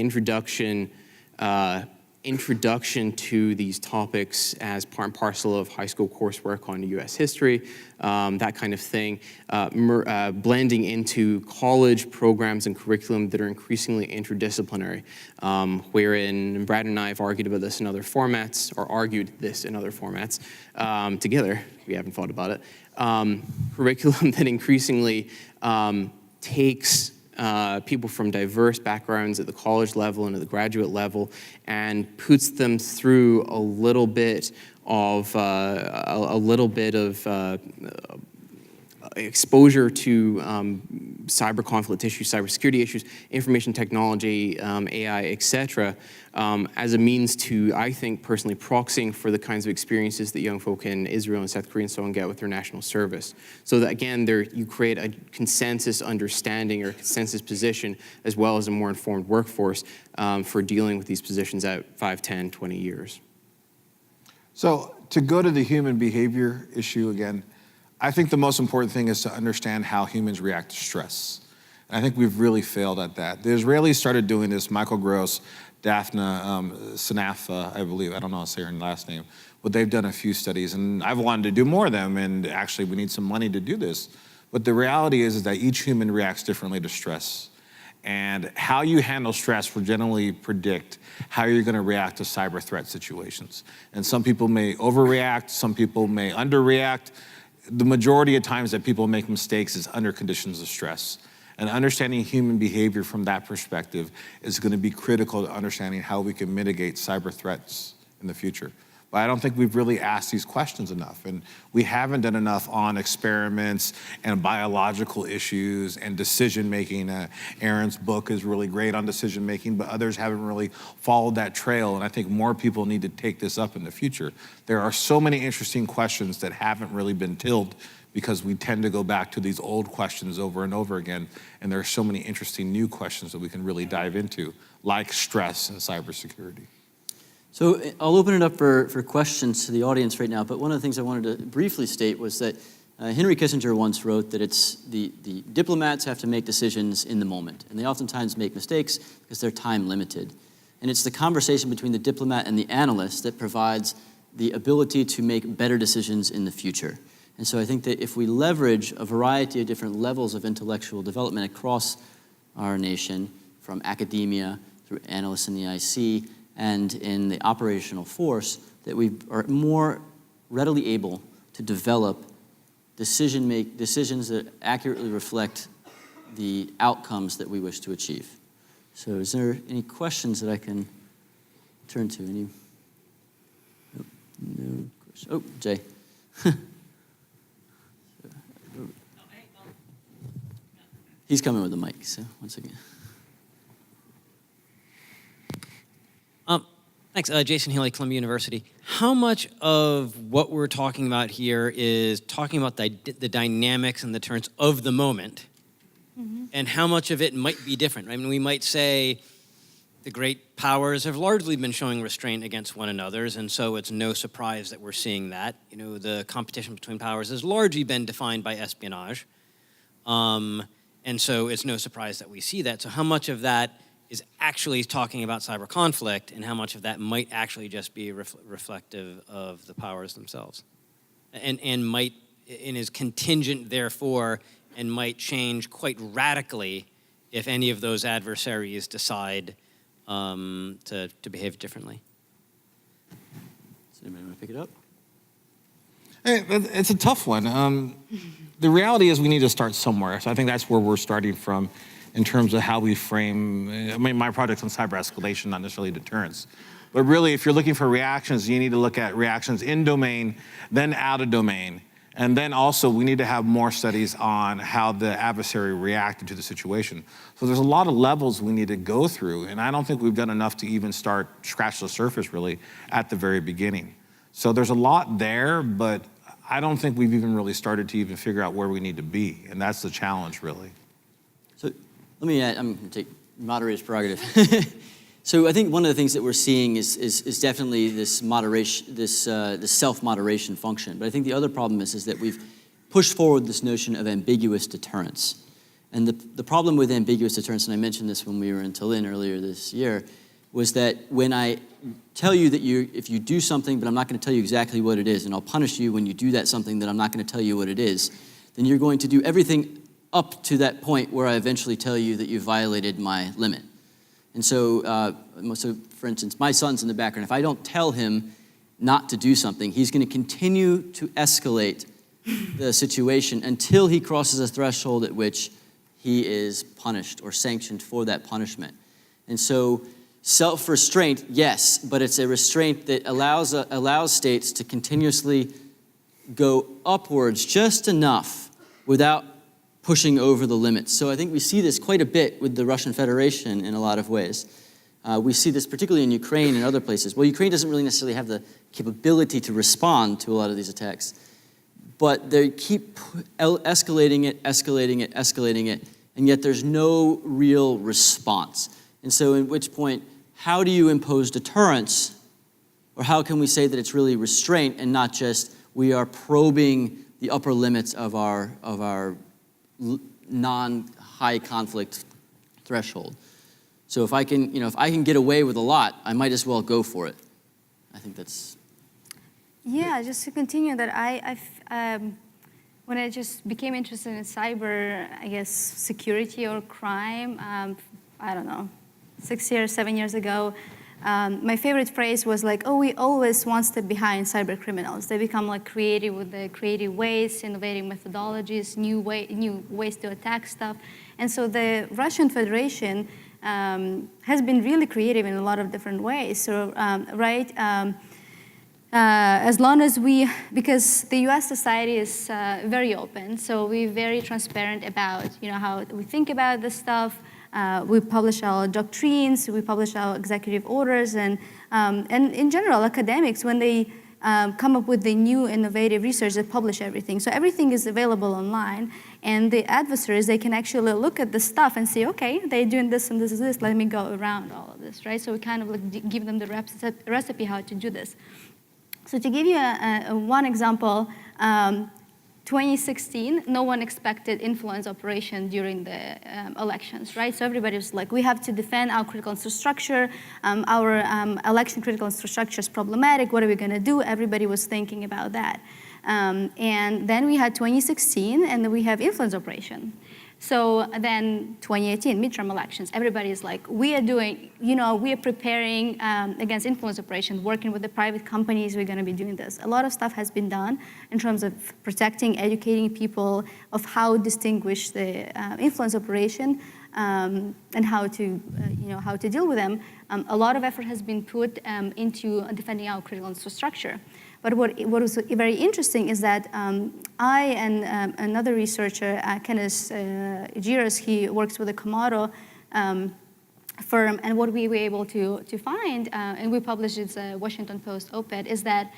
introduction to these topics as part and parcel of high school coursework on U.S. history, that kind of thing, blending into college programs and curriculum that are increasingly interdisciplinary, wherein Brad and I have argued about this in other formats, or argued this in other formats together. We haven't thought about it. Curriculum that increasingly takes people from diverse backgrounds at the college level and at the graduate level, and puts them through a little bit of exposure to cyber conflict issues, cybersecurity issues, information technology, AI, etc., as a means to, I think, personally proxying for the kinds of experiences that young folk in Israel and South Korea and so on get with their national service. So that, again, you create a consensus understanding or consensus position, as well as a more informed workforce for dealing with these positions at 5, 10, 20 years. So to go to the human behavior issue again, I think the most important thing is to understand how humans react to stress. And I think we've really failed at that. The Israelis started doing this, Michael Gross, Daphne Sanafa, I believe, I don't know how to say her last name, but they've done a few studies, and I've wanted to do more of them, and actually we need some money to do this. But the reality is that each human reacts differently to stress. And how you handle stress will generally predict how you're going to react to cyber threat situations. And some people may overreact, some people may underreact. The majority of times that people make mistakes is under conditions of stress. And understanding human behavior from that perspective is going to be critical to understanding how we can mitigate cyber threats in the future. But I don't think we've really asked these questions enough. And we haven't done enough on experiments and biological issues and decision-making. Aaron's book is really great on decision-making, but others haven't really followed that trail. And I think more people need to take this up in the future. There are so many interesting questions that haven't really been tilled because we tend to go back to these old questions over and over again. And there are so many interesting new questions that we can really dive into, like stress and cybersecurity. So I'll open it up for questions to the audience right now, but one of the things I wanted to briefly state was that Henry Kissinger once wrote that it's the diplomats have to make decisions in the moment, and they oftentimes make mistakes because they're time limited. And it's the conversation between the diplomat and the analyst that provides the ability to make better decisions in the future. And so I think that if we leverage a variety of different levels of intellectual development across our nation, from academia through analysts in the IC and in the operational force, that we are more readily able to develop decisions that accurately reflect the outcomes that we wish to achieve. So is there any questions that I can turn to? Any? Nope, no question. Oh, Jay. He's coming with the mic, so one second. Thanks, Jason Healy, Columbia University. How much of what we're talking about here is talking about the dynamics and the turns of the moment, and how much of it might be different? I mean, we might say the great powers have largely been showing restraint against one another's, and so it's no surprise that we're seeing that. You know, the competition between powers has largely been defined by espionage, and so it's no surprise that we see that. So how much of that is actually talking about cyber conflict, and how much of that might actually just be reflective of the powers themselves, and is contingent, therefore, and might change quite radically if any of those adversaries decide to behave differently. Does anybody want to pick it up? Hey, it's a tough one. The reality is we need to start somewhere. So I think that's where we're starting from in terms of how we frame, I mean, my project's on cyber escalation, not necessarily deterrence. But really, if you're looking for reactions, you need to look at reactions in domain, then out of domain. And then also, we need to have more studies on how the adversary reacted to the situation. So there's a lot of levels we need to go through, and I don't think we've done enough to even scratch the surface, really, at the very beginning. So there's a lot there, but I don't think we've even really started to even figure out where we need to be, and that's the challenge, really. So let me add, I'm going to take moderator's prerogative. So I think one of the things that we're seeing is definitely this moderation, this self-moderation function. But I think the other problem is that we've pushed forward this notion of ambiguous deterrence. And the problem with ambiguous deterrence, and I mentioned this when we were in Tallinn earlier this year, was that when I tell you that if you do something, but I'm not going to tell you exactly what it is, and I'll punish you when you do that something that I'm not going to tell you what it is, then you're going to do everything up to that point where I eventually tell you that you violated my limit. And so, for instance, my son's in the background. If I don't tell him not to do something, he's going to continue to escalate the situation until he crosses a threshold at which he is punished or sanctioned for that punishment. And so self-restraint, yes, but it's a restraint that allows states to continuously go upwards just enough without pushing over the limits. So I think we see this quite a bit with the Russian Federation in a lot of ways. We see this particularly in Ukraine and other places. Well, Ukraine doesn't really necessarily have the capability to respond to a lot of these attacks, but they keep escalating it, and yet there's no real response. And so at which point, how do you impose deterrence, or how can we say that it's really restraint and not just we are probing the upper limits of our non-high conflict threshold? So if I can get away with a lot, I might as well go for it. I think that's. Yeah, just to continue that, when I just became interested in cyber, I guess, security or crime, I don't know, 6 years, 7 years ago, my favorite phrase was like, oh, we always one step behind cyber criminals. They become like creative with the creative ways, innovative methodologies, new ways to attack stuff. And so the Russian Federation has been really creative in a lot of different ways. So, as long as because the US society is very open, so we're very transparent about how we think about this stuff. We publish our doctrines, we publish our executive orders, and in general, academics, when they come up with the new innovative research, they publish everything. So everything is available online, and the adversaries, they can actually look at the stuff and say, okay, they're doing this and this is this, let me go around all of this, right? So we kind of like give them the recipe how to do this. So to give you one example, 2016, no one expected influence operation during the elections, right? So everybody was like, we have to defend our critical infrastructure. Our election critical infrastructure is problematic. What are we going to do? Everybody was thinking about that. And then we had 2016, and then we have influence operation. So then 2018, midterm elections, everybody is like, we are doing, we are preparing against influence operation, working with the private companies, we're gonna be doing this. A lot of stuff has been done in terms of protecting, educating people of how to distinguish the influence operation and how to deal with them. A lot of effort has been put into defending our critical infrastructure. But what was very interesting is that I and another researcher, Kenneth Giras, he works with the Komodo firm, and what we were able to find, and we published it's a Washington Post op-ed, is that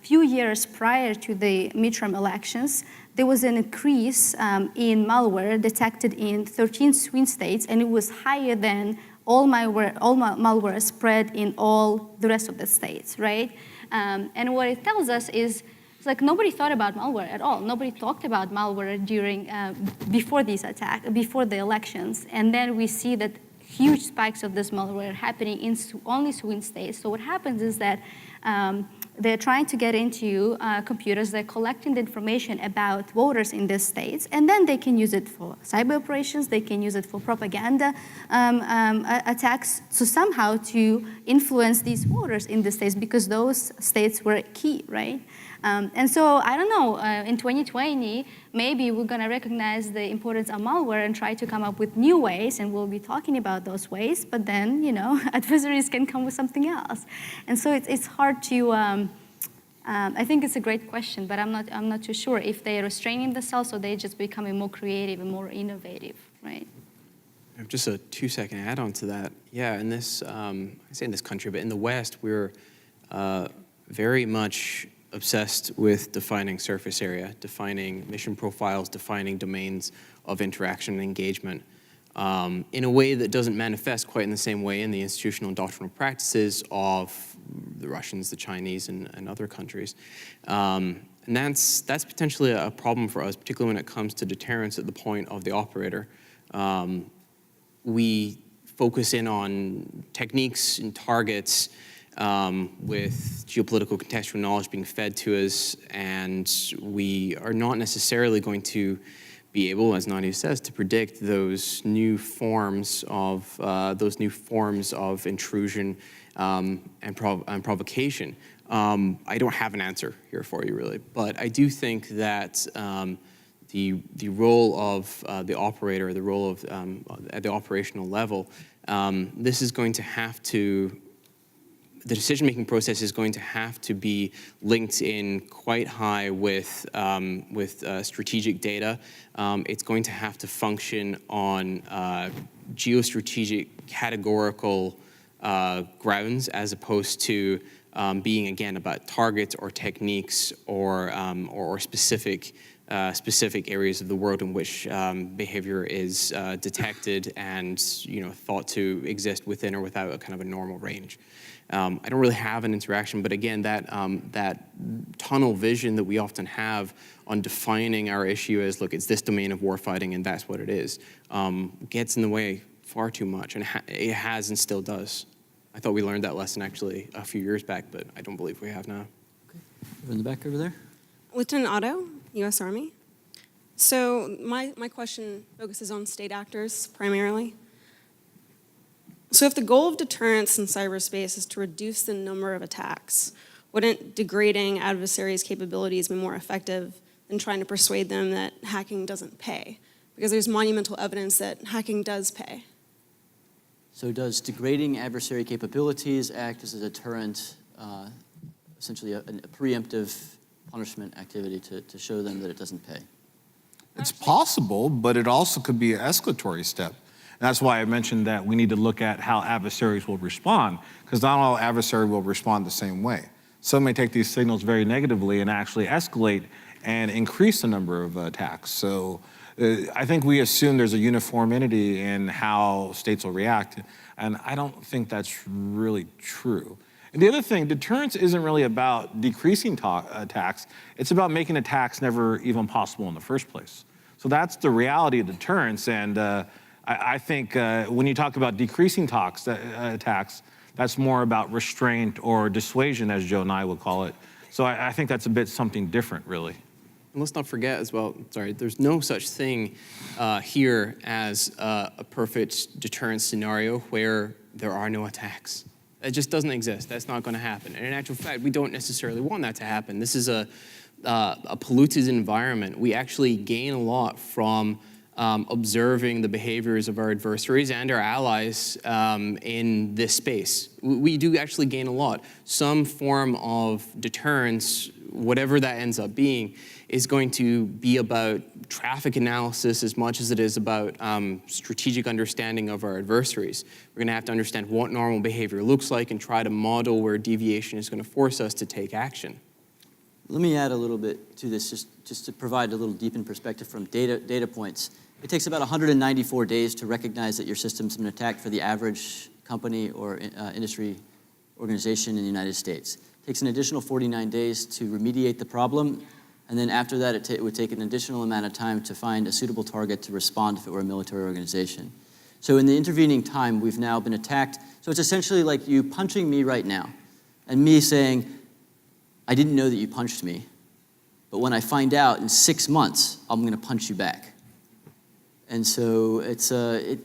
few years prior to the midterm elections, there was an increase in malware detected in 13 swing states, and it was higher than all malware spread in all the rest of the states, right? And what it tells us is, it's like nobody thought about malware at all. Nobody talked about malware before these attacks, before the elections. And then we see that huge spikes of this malware happening in only swing states. So what happens is that they're trying to get into computers, they're collecting the information about voters in these states, and then they can use it for cyber operations, they can use it for propaganda attacks, so somehow to influence these voters in the states, because those states were key, right? And so, I don't know, in 2020, maybe we're gonna recognize the importance of malware and try to come up with new ways, and we'll be talking about those ways, but then, adversaries can come with something else. And so it's hard to, I think it's a great question, but I'm not too sure if they're restraining themselves or they're just becoming more creative and more innovative, right? Just a 2-second add-on to that. Yeah, in this, I say in this country, but in the West, we're very much obsessed with defining surface area, defining mission profiles, defining domains of interaction and engagement in a way that doesn't manifest quite in the same way in the institutional and doctrinal practices of the Russians, the Chinese, and other countries. And that's potentially a problem for us, particularly when it comes to deterrence at the point of the operator. We focus in on techniques and targets with geopolitical contextual knowledge being fed to us, and we are not necessarily going to be able, as Nadia says, to predict those new forms of intrusion and provocation. I don't have an answer here for you, really, but I do think that the role of the operator, the role of at the operational level, this is going to have to. The decision-making process is going to have to be linked in quite high with strategic data. It's going to have to function on geostrategic categorical grounds, as opposed to being, again, about targets or techniques or specific areas of the world in which behavior is detected and thought to exist within or without a kind of a normal range. I don't really have an interaction, but again, that tunnel vision that we often have on defining our issue as, look, it's this domain of warfighting and that's what it is, gets in the way far too much, and it has and still does. I thought we learned that lesson actually a few years back, but I don't believe we have now. Okay. Over in the back over there. Lieutenant Otto, U.S. Army. So my question focuses on state actors primarily. So if the goal of deterrence in cyberspace is to reduce the number of attacks, wouldn't degrading adversaries' capabilities be more effective than trying to persuade them that hacking doesn't pay? Because there's monumental evidence that hacking does pay. So does degrading adversary capabilities act as a deterrent, essentially a preemptive punishment activity to show them that it doesn't pay? It's possible, but it also could be an escalatory step. And that's why I mentioned that we need to look at how adversaries will respond, because not all adversaries will respond the same way. Some may take these signals very negatively and actually escalate and increase the number of attacks. So I think we assume there's a uniformity in how states will react, and I don't think that's really true. And the other thing, deterrence isn't really about decreasing attacks. It's about making attacks never even possible in the first place. So that's the reality of deterrence. And I think when you talk about decreasing attacks, that's more about restraint or dissuasion, as Joe and I would call it. So I think that's a bit something different, really. And let's not forget as well, sorry, there's no such thing here as a perfect deterrence scenario where there are no attacks. It just doesn't exist. That's not going to happen. And in actual fact, we don't necessarily want that to happen. This is a polluted environment. We actually gain a lot from observing the behaviors of our adversaries and our allies in this space. We do actually gain a lot. Some form of deterrence, whatever that ends up being, is going to be about traffic analysis as much as it is about strategic understanding of our adversaries. We're going to have to understand what normal behavior looks like and try to model where deviation is going to force us to take action. Let me add a little bit to this, just to provide a little deepened perspective from data points. It takes about 194 days to recognize that your system's been attacked for the average company or industry organization in the United States. It takes an additional 49 days to remediate the problem, and then after that, it would take an additional amount of time to find a suitable target to respond if it were a military organization. So in the intervening time, we've now been attacked. So it's essentially like you punching me right now, and me saying, I didn't know that you punched me, but when I find out in 6 months, I'm going to punch you back. And so it's a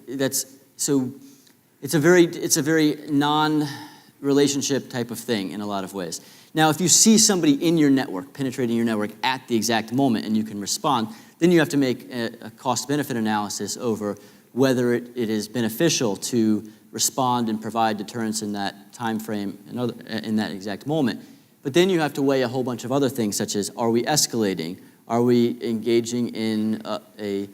very non-relationship type of thing in a lot of ways. Now, if you see somebody in your network, penetrating your network at the exact moment, and you can respond, then you have to make a cost-benefit analysis over whether it is beneficial to respond and provide deterrence in that time frame, in that exact moment. But then you have to weigh a whole bunch of other things, such as, are we escalating? Are we engaging in a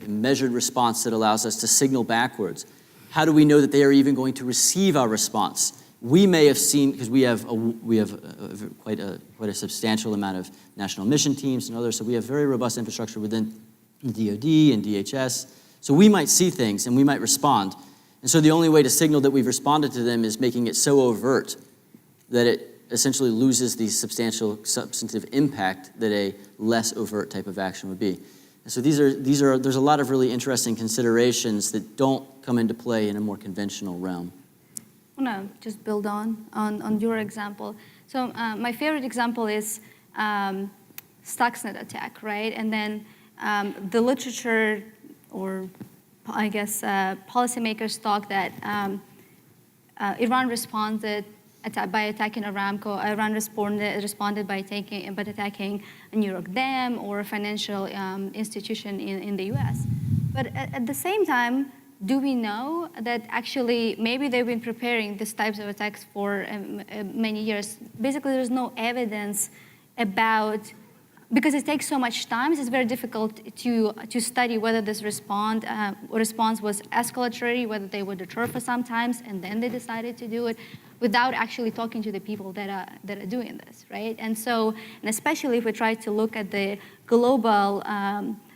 measured response that allows us to signal backwards? How do we know that they are even going to receive our response? We may have seen, because we have quite a substantial amount of national mission teams and others, so we have very robust infrastructure within DoD and DHS. So we might see things and we might respond. And so the only way to signal that we've responded to them is making it so overt that it essentially loses the substantive impact that a less overt type of action would be. And so there's a lot of really interesting considerations that don't come into play in a more conventional realm. I want to just build on your example. So my favorite example is Stuxnet attack, right? And then the literature, or I guess policymakers thought that Iran responded by attacking Aramco. Iran responded by attacking a New York dam or a financial institution in the US. But at the same time, do we know that actually maybe they've been preparing these types of attacks for many years? Basically, there's no evidence about, because it takes so much time, it's very difficult to study whether this response was escalatory, whether they would deter for some times, and then they decided to do it without actually talking to the people that are doing this, right? And so, and especially if we try to look at the global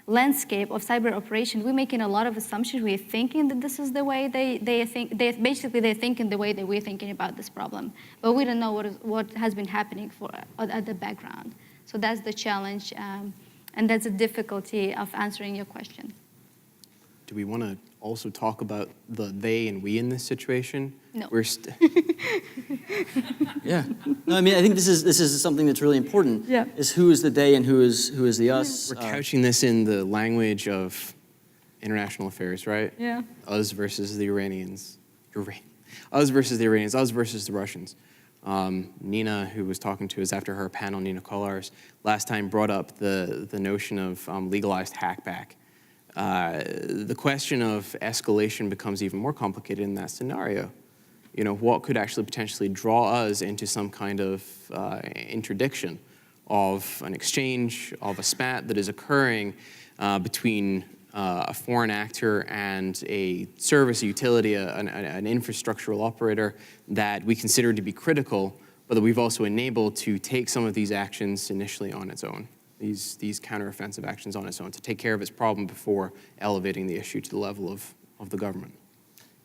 landscape of cyber operation, we're making a lot of assumptions. We're thinking that this is the way they're thinking the way that we're thinking about this problem, but we don't know what has been happening at the background. So that's the challenge, and that's the difficulty of answering your question. Do we want to also talk about the they and we in this situation? No. Yeah. No, I mean, I think this is something that's really important. Yeah. Is who is the they and who is the us? We're couching this in the language of international affairs, right? Yeah. Us versus the Iranians. Us versus the Iranians. Us versus the Russians. Nina, who was talking to us after her panel, Nina Kollars, last time brought up the notion of legalized hackback. The question of escalation becomes even more complicated in that scenario. You know, what could actually potentially draw us into some kind of interdiction of an exchange, of a spat that is occurring between a foreign actor and a service, a utility, an infrastructural operator that we consider to be critical, but that we've also enabled to take some of these actions initially on its own, these counteroffensive actions on its own, to take care of its problem before elevating the issue to the level of the government.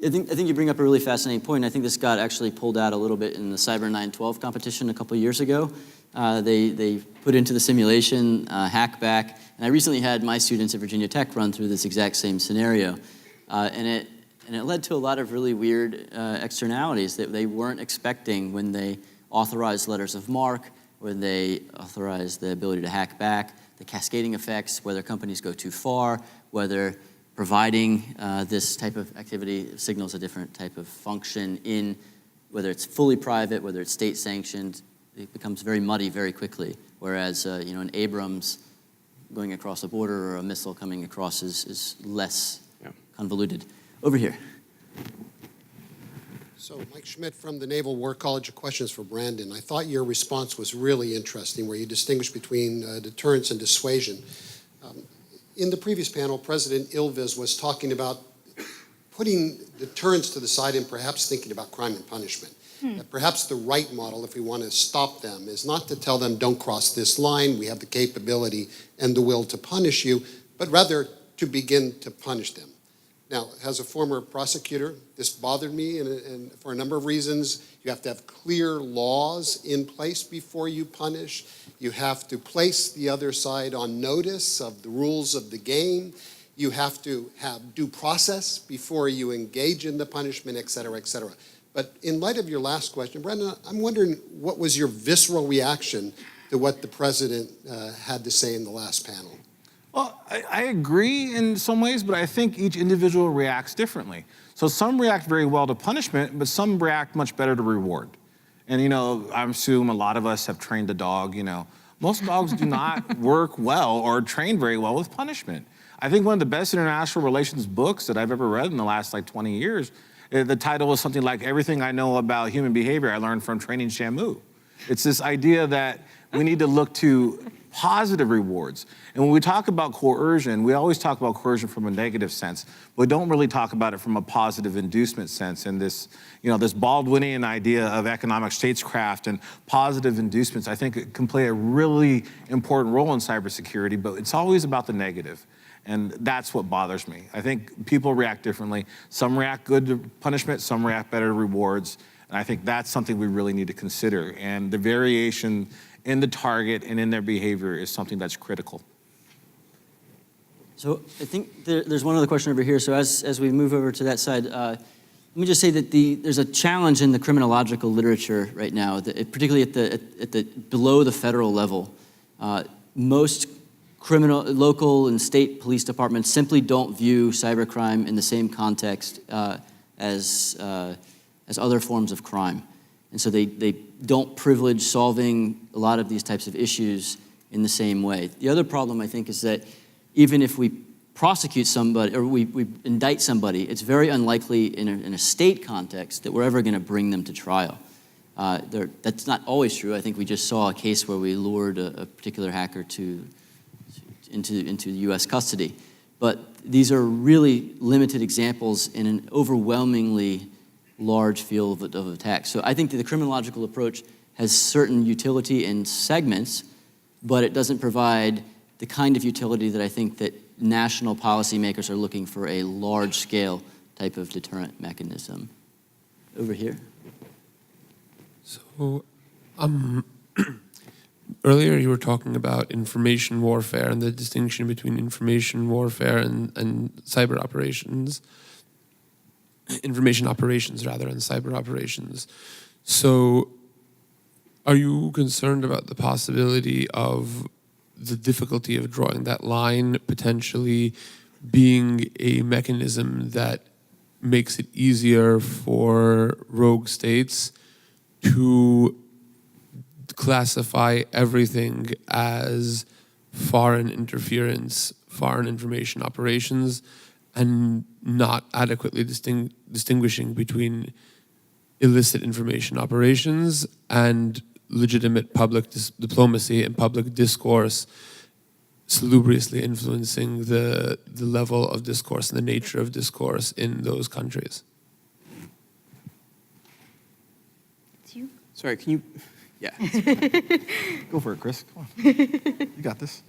I think you bring up a really fascinating point. I think this got actually pulled out a little bit in the Cyber 912 competition a couple years ago. They put into the simulation Hackback, and I recently had my students at Virginia Tech run through this exact same scenario, and it led to a lot of really weird externalities that they weren't expecting when they authorized letters of marque, when they authorized the ability to hack back, the cascading effects, whether companies go too far, whether providing this type of activity signals a different type of function in, whether it's fully private, whether it's state sanctioned, it becomes very muddy very quickly. Whereas, an Abrams going across a border or a missile coming across is less convoluted. Over here. So Mike Schmidt from the Naval War College. Questions for Brandon. I thought your response was really interesting, where you distinguish between deterrence and dissuasion. In the previous panel, President Ilviz was talking about putting deterrence to the side and perhaps thinking about crime and punishment. That perhaps the right model, if we want to stop them, is not to tell them, don't cross this line, we have the capability and the will to punish you, but rather to begin to punish them. Now, as a former prosecutor, this bothered me and for a number of reasons. You have to have clear laws in place before you punish. You have to place the other side on notice of the rules of the game. You have to have due process before you engage in the punishment, et cetera, et cetera. But in light of your last question, Brandon, I'm wondering what was your visceral reaction to what the president had to say in the last panel? Well, I agree in some ways, but I think each individual reacts differently. So some react very well to punishment, but some react much better to reward. And, I assume a lot of us have trained a dog, Most dogs do not work well or train very well with punishment. I think one of the best international relations books that I've ever read in the last 20 years, the title was something like Everything I Know About Human Behavior I Learned from Training Shamu. It's this idea that we need to look to positive rewards. And when we talk about coercion, we always talk about coercion from a negative sense, but we don't really talk about it from a positive inducement sense. And this, this Baldwinian idea of economic statescraft and positive inducements, I think it can play a really important role in cybersecurity, but it's always about the negative. And that's what bothers me. I think people react differently. Some react good to punishment, some react better to rewards. And I think that's something we really need to consider. And the variation in the target and in their behavior is something that's critical. So I think there's one other question over here. So as we move over to that side, let me just say that there's a challenge in the criminological literature right now, particularly at the below the federal level. Most local and state police departments simply don't view cybercrime in the same context as other forms of crime. And so they don't privilege solving a lot of these types of issues in the same way. The other problem, I think, is that even if we prosecute somebody or we indict somebody, it's very unlikely in a state context that we're ever going to bring them to trial. That's not always true. I think we just saw a case where we lured a particular hacker into U.S. custody. But these are really limited examples in an overwhelmingly large field of attack. So I think that the criminological approach has certain utility in segments, but it doesn't provide the kind of utility that I think that national policymakers are looking for, a large-scale type of deterrent mechanism. Over here. So, earlier you were talking about information warfare and the distinction between information warfare and cyber operations. Information operations, rather, and cyber operations. So, are you concerned about the possibility of the difficulty of drawing that line potentially being a mechanism that makes it easier for rogue states to classify everything as foreign interference, foreign information operations, and not adequately distinguishing between illicit information operations and legitimate public diplomacy and public discourse salubriously influencing the level of discourse and the nature of discourse in those countries? It's you. Sorry, can you? Yeah. Go for it, Chris. Come on. You got this.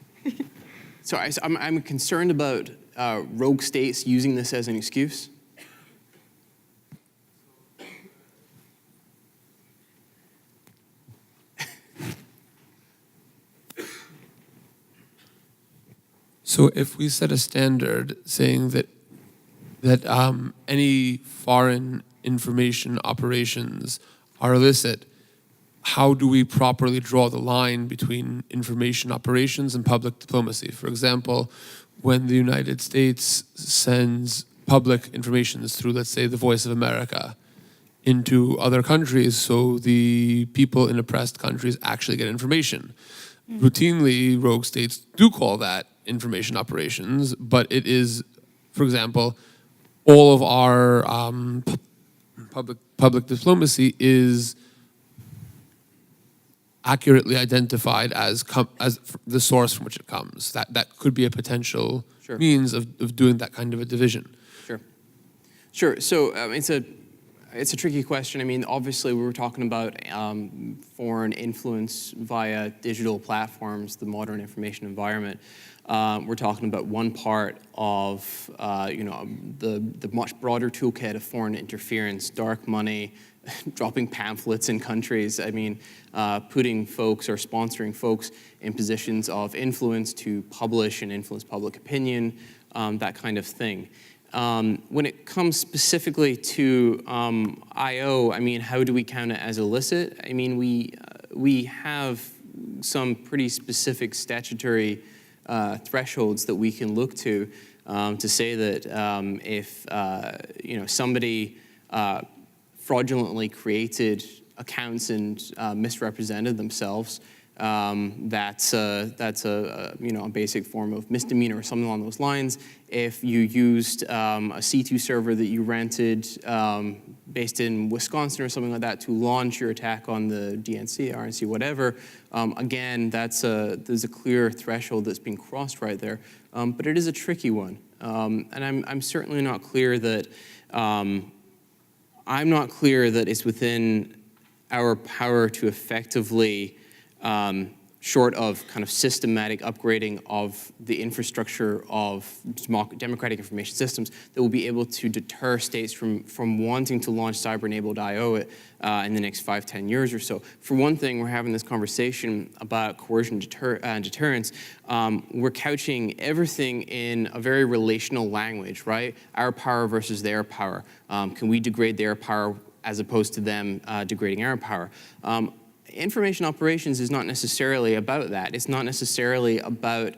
So I'm concerned about rogue states using this as an excuse. So if we set a standard saying that any foreign information operations are illicit, how do we properly draw the line between information operations and public diplomacy? For example, when the United States sends public information through, let's say, the Voice of America into other countries so the people in oppressed countries actually get information. Routinely, rogue states do call that information operations, but it is, for example, all of our public diplomacy is accurately identified as the source from which it comes. That could be a potential Sure. means of doing that kind of a division. Sure. So it's a tricky question. I mean, obviously, we were talking about foreign influence via digital platforms, the modern information environment. We're talking about one part of the much broader toolkit of foreign interference, dark money, dropping pamphlets in countries. I mean, putting folks or sponsoring folks in positions of influence to publish and influence public opinion, that kind of thing. When it comes specifically to I/O, I mean, how do we count it as illicit? I mean, we have some pretty specific statutory thresholds that we can look to say that if somebody fraudulently created accounts and misrepresented themselves, that's a basic form of misdemeanor or something along those lines. If you used a C2 server that you rented based in Wisconsin or something like that to launch your attack on the DNC, RNC, whatever, again, there's a clear threshold that's being crossed right there. But it is a tricky one, and I'm certainly not clear that it's within our power to effectively, short of kind of systematic upgrading of the infrastructure of democratic information systems, that will be able to deter states from wanting to launch cyber-enabled I/O in the next 5-10 years or so. For one thing, we're having this conversation about coercion and deterrence. We're couching everything in a very relational language, right? Our power versus their power. Can we degrade their power as opposed to them degrading our power? Information operations is not necessarily about that. It's not necessarily about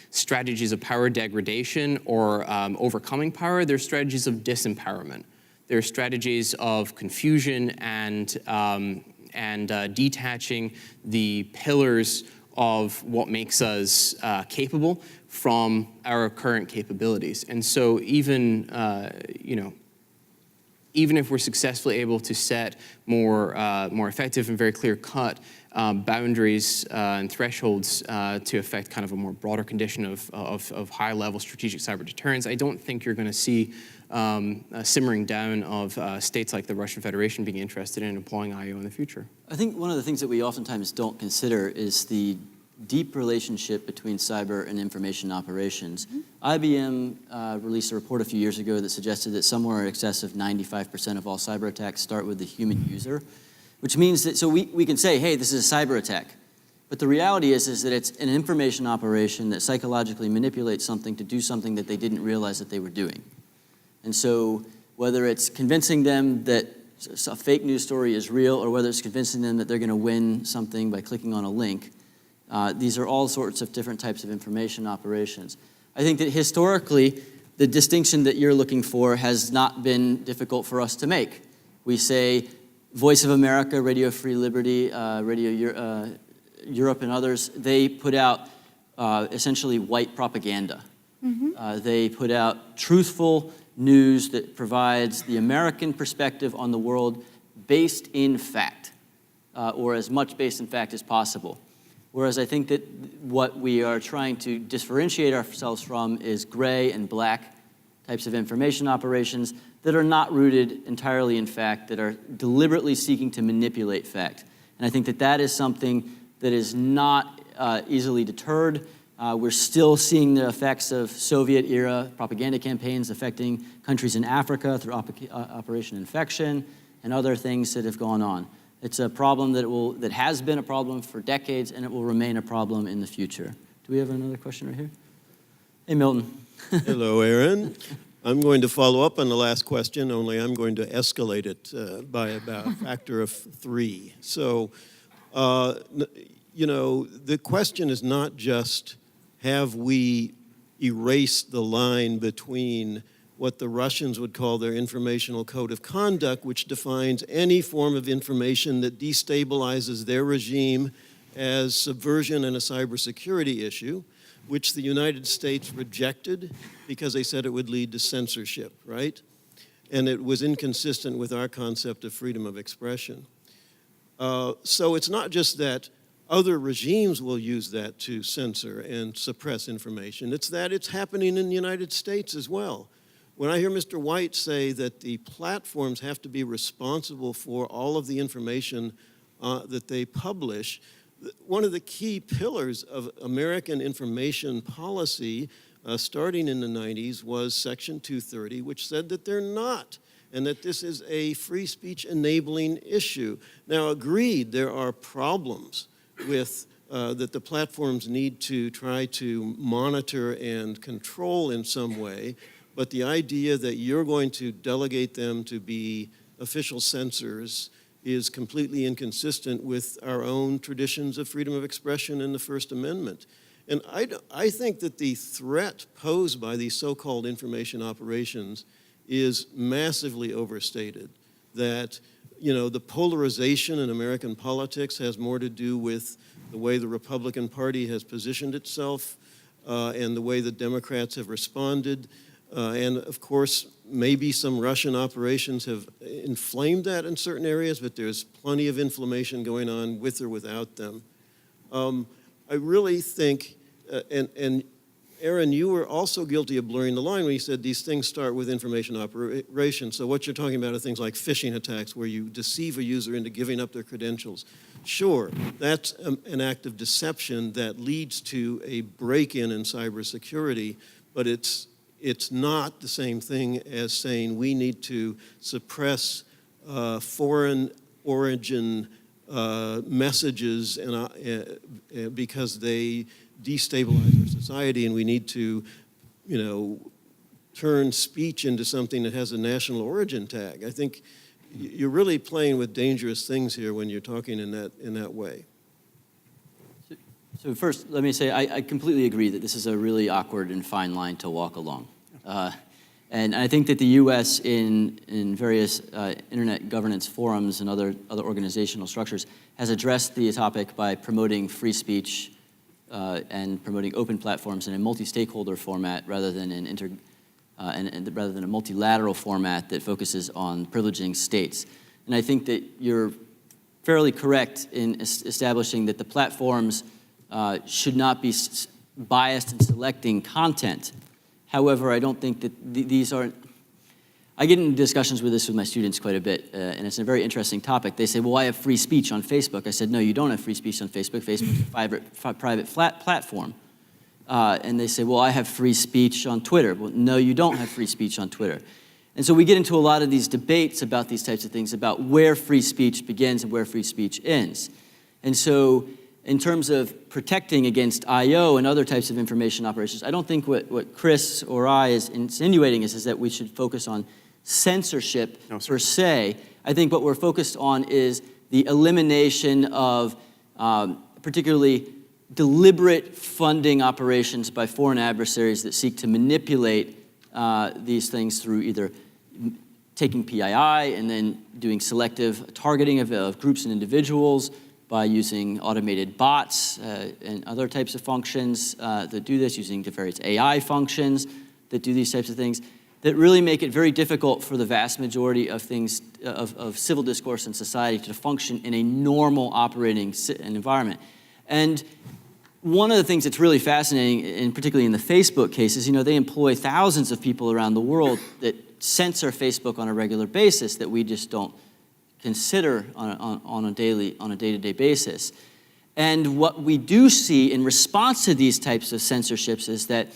strategies of power degradation or overcoming power. They're strategies of disempowerment. They're strategies of confusion and detaching the pillars of what makes us capable from our current capabilities. And so even if we're successfully able to set more effective and very clear-cut boundaries and thresholds to affect kind of a more broader condition of high-level strategic cyber deterrence, I don't think you're going to see a simmering down of states like the Russian Federation being interested in employing I/O in the future. I think one of the things that we oftentimes don't consider is the deep relationship between cyber and information operations. IBM released a report a few years ago that suggested that somewhere in excess of 95% of all cyber attacks start with the human user, which means that, so we can say, hey, this is a cyber attack. But the reality is that it's an information operation that psychologically manipulates something to do something that they didn't realize that they were doing. And so whether it's convincing them that a fake news story is real or whether it's convincing them that they're going to win something by clicking on a link, these are all sorts of different types of information operations. I think that historically, the distinction that you're looking for has not been difficult for us to make. We say Voice of America, Radio Free Liberty, Radio Europe and others, they put out essentially white propaganda. They put out truthful news that provides the American perspective on the world based in fact, or as much based in fact as possible. Whereas I think that what we are trying to differentiate ourselves from is gray and black types of information operations that are not rooted entirely in fact, that are deliberately seeking to manipulate fact. And I think that that is something that is not easily deterred. We're still seeing the effects of Soviet-era propaganda campaigns affecting countries in Africa through Operation Infection and other things that have gone on. It's a problem that has been a problem for decades, and it will remain a problem in the future. Do we have another question right here? Hey, Milton. Hello, Aaron. I'm going to follow up on the last question, only I'm going to escalate it by about a factor of 3. So, you know, the question is not just have we erased the line between what the Russians would call their informational code of conduct, which defines any form of information that destabilizes their regime as subversion and a cybersecurity issue, which the United States rejected because they said it would lead to censorship, right? And it was inconsistent with our concept of freedom of expression. So it's not just that other regimes will use that to censor and suppress information. It's that it's happening in the United States as well. When I hear Mr. White say that the platforms have to be responsible for all of the information that they publish, one of the key pillars of American information policy starting in the 90s was Section 230, which said that they're not, and that this is a free speech enabling issue. Now, agreed, there are problems with that the platforms need to try to monitor and control in some way, but the idea that you're going to delegate them to be official censors is completely inconsistent with our own traditions of freedom of expression in the First Amendment. And I think that the threat posed by these so-called information operations is massively overstated. That, you know, the polarization in American politics has more to do with the way the Republican Party has positioned itself and the way the Democrats have responded. And of course, maybe some Russian operations have inflamed that in certain areas, but there's plenty of inflammation going on with or without them. I really think, and Aaron, you were also guilty of blurring the line when you said these things start with information operations. So what you're talking about are things like phishing attacks where you deceive a user into giving up their credentials. Sure, that's an act of deception that leads to a break-in cybersecurity, but it's not the same thing as saying we need to suppress foreign origin messages and, because they destabilize our society, and we need to, you know, turn speech into something that has a national origin tag. I think you're really playing with dangerous things here when you're talking in that way. So first, let me say I completely agree that this is a really awkward and fine line to walk along. And I think that the U.S. in various internet governance forums and other organizational structures has addressed the topic by promoting free speech and promoting open platforms in a multi-stakeholder format rather than rather than a multilateral format that focuses on privileging states. And I think that you're fairly correct in establishing that the platforms should not be biased in selecting content. However, I don't think that these are, I get into discussions with my students quite a bit, and it's a very interesting topic. They say, well, I have free speech on Facebook. I said, no, you don't have free speech on Facebook. Facebook is a private platform. And they say, well, I have free speech on Twitter. Well, no, you don't have free speech on Twitter. And so we get into a lot of these debates about these types of things, about where free speech begins and where free speech ends. And so in terms of protecting against I.O. and other types of information operations, I don't think what Chris or I is insinuating is that we should focus on censorship per se. I think what we're focused on is the elimination of particularly deliberate funding operations by foreign adversaries that seek to manipulate these things through either taking PII and then doing selective targeting of groups and individuals by using automated bots and other types of functions that do this, using various AI functions that do these types of things, that really make it very difficult for the vast majority of things, of civil discourse in society to function in a normal operating environment. And one of the things that's really fascinating, and particularly in the Facebook case, is, you know, they employ thousands of people around the world that censor Facebook on a regular basis that we just don't consider on a day-to-day basis. And what we do see in response to these types of censorships is that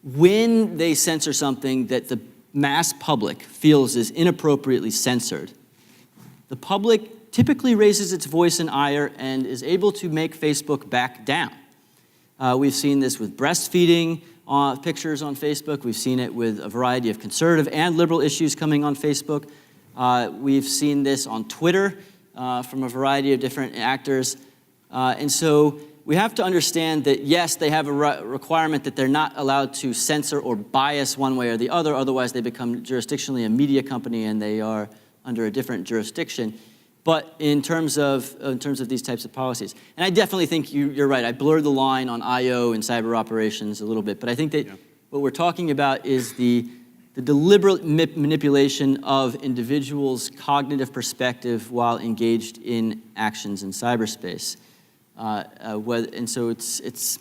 when they censor something that the mass public feels is inappropriately censored, the public typically raises its voice in ire and is able to make Facebook back down. We've seen this with breastfeeding. pictures on Facebook. We've seen it with a variety of conservative and liberal issues coming on Facebook. We've seen this on Twitter from a variety of different actors. And so we have to understand that, yes, they have a requirement that they're not allowed to censor or bias one way or the other, otherwise they become jurisdictionally a media company and they are under a different jurisdiction. But in terms of these types of policies, and I definitely think you're right, I blurred the line on I/O and cyber operations a little bit, but I think that what we're talking about is the deliberate manipulation of individuals' cognitive perspective while engaged in actions in cyberspace. And so it's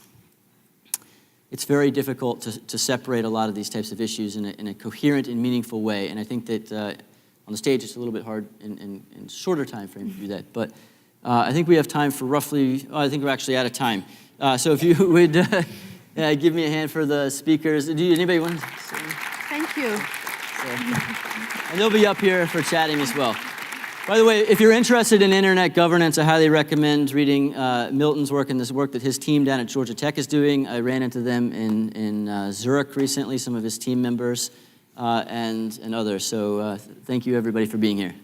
very difficult to separate a lot of these types of issues in a coherent and meaningful way. And I think that on the stage it's a little bit hard in shorter time frame to do that. But I think we have time for roughly, I think we're actually out of time. So if you would give me a hand for the speakers. Anybody want to say? Thank you. And they'll be up here for chatting as well. By the way, if you're interested in internet governance, I highly recommend reading Milton's work and this work that his team down at Georgia Tech is doing. I ran into them in Zurich recently, some of his team members and others. So thank you, everybody, for being here.